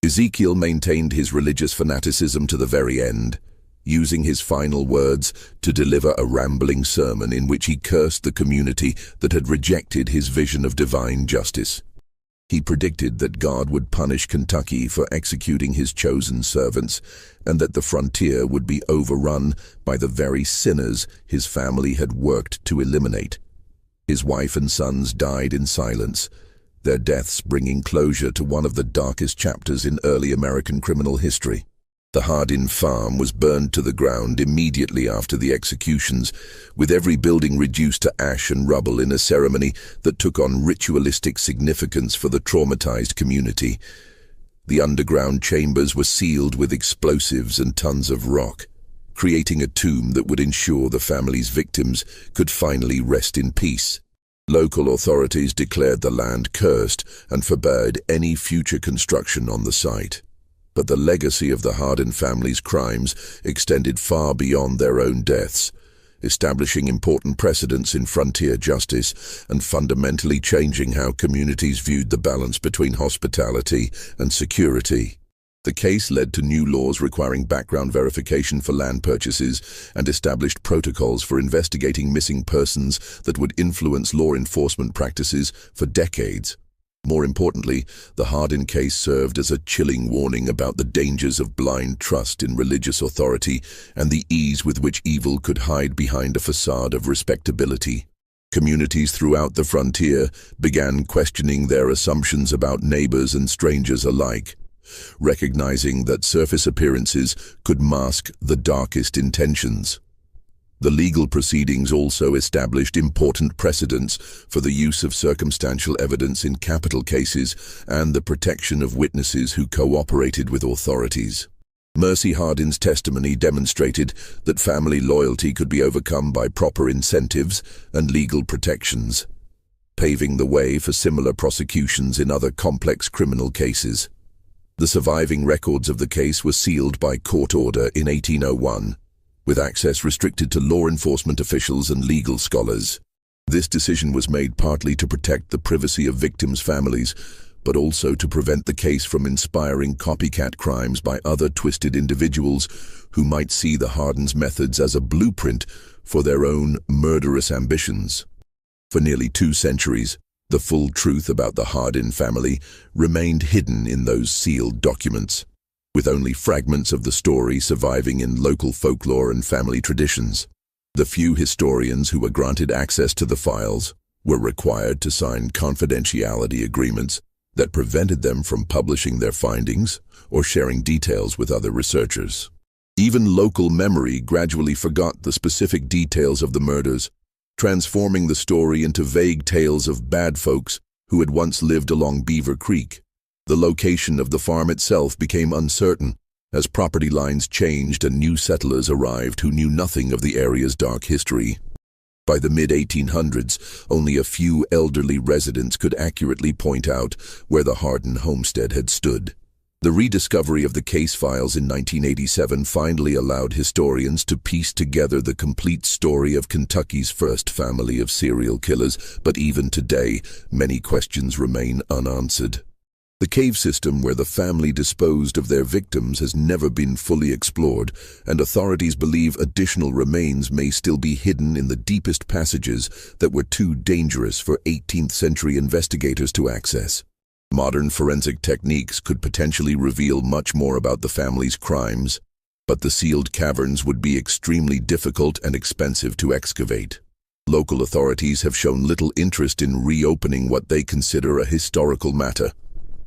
Ezekiel maintained his religious fanaticism to the very end, using his final words to deliver a rambling sermon in which he cursed the community that had rejected his vision of divine justice. He predicted that God would punish Kentucky for executing his chosen servants, and that the frontier would be overrun by the very sinners his family had worked to eliminate. His wife and sons died in silence, their deaths bringing closure to one of the darkest chapters in early American criminal history. The Hardin farm was burned to the ground immediately after the executions, with every building reduced to ash and rubble in a ceremony that took on ritualistic significance for the traumatized community. The underground chambers were sealed with explosives and tons of rock, creating a tomb that would ensure the family's victims could finally rest in peace. Local authorities declared the land cursed and forbade any future construction on the site. But the legacy of the Hardin family's crimes extended far beyond their own deaths, establishing important precedents in frontier justice and fundamentally changing how communities viewed the balance between hospitality and security. The case led to new laws requiring background verification for land purchases and established protocols for investigating missing persons that would influence law enforcement practices for decades. More importantly, the Hardin case served as a chilling warning about the dangers of blind trust in religious authority and the ease with which evil could hide behind a facade of respectability. Communities throughout the frontier began questioning their assumptions about neighbors and strangers alike, recognizing that surface appearances could mask the darkest intentions. The legal proceedings also established important precedents for the use of circumstantial evidence in capital cases and the protection of witnesses who cooperated with authorities. Mercy Hardin's testimony demonstrated that family loyalty could be overcome by proper incentives and legal protections, paving the way for similar prosecutions in other complex criminal cases. The surviving records of the case were sealed by court order in 1801, with access restricted to law enforcement officials and legal scholars. This decision was made partly to protect the privacy of victims' families, but also to prevent the case from inspiring copycat crimes by other twisted individuals who might see the Hardin's methods as a blueprint for their own murderous ambitions. For nearly 2 centuries, the full truth about the Hardin family remained hidden in those sealed documents, with only fragments of the story surviving in local folklore and family traditions. The few historians who were granted access to the files were required to sign confidentiality agreements that prevented them from publishing their findings or sharing details with other researchers. Even local memory gradually forgot the specific details of the murders, transforming the story into vague tales of bad folks who had once lived along Beaver Creek. The location of the farm itself became uncertain as property lines changed and new settlers arrived who knew nothing of the area's dark history. By the mid-1800s, only a few elderly residents could accurately point out where the Hardin homestead had stood. The rediscovery of the case files in 1987 finally allowed historians to piece together the complete story of Kentucky's first family of serial killers, but even today, many questions remain unanswered. The cave system where the family disposed of their victims has never been fully explored, and authorities believe additional remains may still be hidden in the deepest passages that were too dangerous for 18th-century investigators to access. Modern forensic techniques could potentially reveal much more about the family's crimes, but the sealed caverns would be extremely difficult and expensive to excavate. Local authorities have shown little interest in reopening what they consider a historical matter,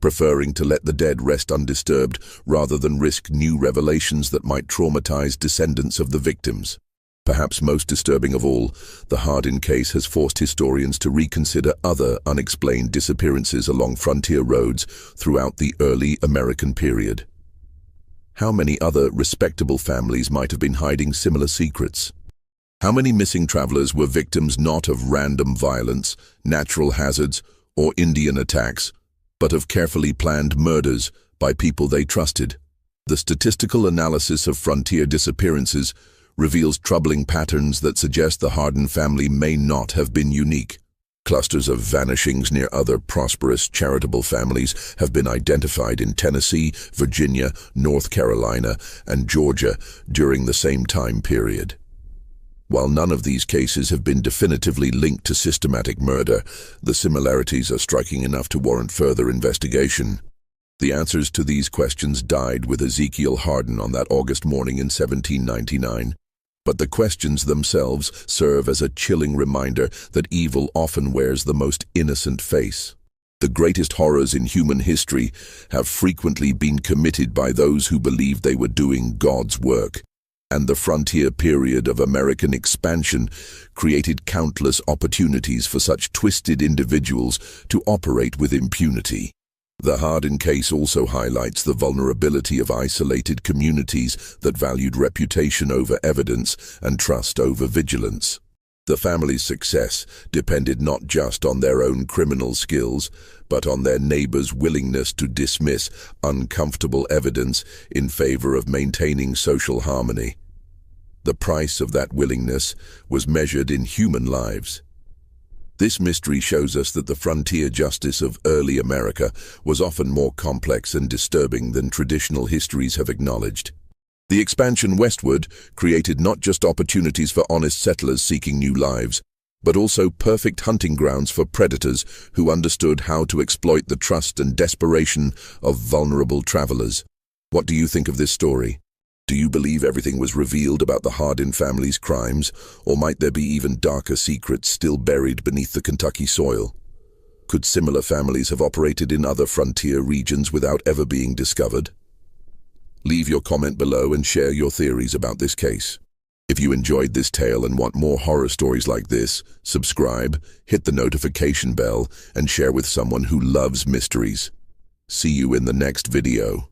preferring to let the dead rest undisturbed rather than risk new revelations that might traumatize descendants of the victims. Perhaps most disturbing of all, the Hardin case has forced historians to reconsider other unexplained disappearances along frontier roads throughout the early American period. How many other respectable families might have been hiding similar secrets? How many missing travelers were victims not of random violence, natural hazards, or Indian attacks, but of carefully planned murders by people they trusted? The statistical analysis of frontier disappearances reveals troubling patterns that suggest the Hardin family may not have been unique. Clusters of vanishings near other prosperous charitable families have been identified in Tennessee, Virginia, North Carolina, and Georgia during the same time period. While none of these cases have been definitively linked to systematic murder, the similarities are striking enough to warrant further investigation. The answers to these questions died with Ezekiel Hardin on that August morning in 1799. But the questions themselves serve as a chilling reminder that evil often wears the most innocent face. The greatest horrors in human history have frequently been committed by those who believed they were doing God's work. And the frontier period of American expansion created countless opportunities for such twisted individuals to operate with impunity. The Hardin case also highlights the vulnerability of isolated communities that valued reputation over evidence and trust over vigilance. The family's success depended not just on their own criminal skills, but on their neighbors' willingness to dismiss uncomfortable evidence in favor of maintaining social harmony. The price of that willingness was measured in human lives. This mystery shows us that the frontier justice of early America was often more complex and disturbing than traditional histories have acknowledged. The expansion westward created not just opportunities for honest settlers seeking new lives, but also perfect hunting grounds for predators who understood how to exploit the trust and desperation of vulnerable travelers. What do you think of this story? Do you believe everything was revealed about the Hardin family's crimes, or might there be even darker secrets still buried beneath the Kentucky soil? Could similar families have operated in other frontier regions without ever being discovered? Leave your comment below and share your theories about this case. If you enjoyed this tale and want more horror stories like this, subscribe, hit the notification bell, and share with someone who loves mysteries. See you in the next video.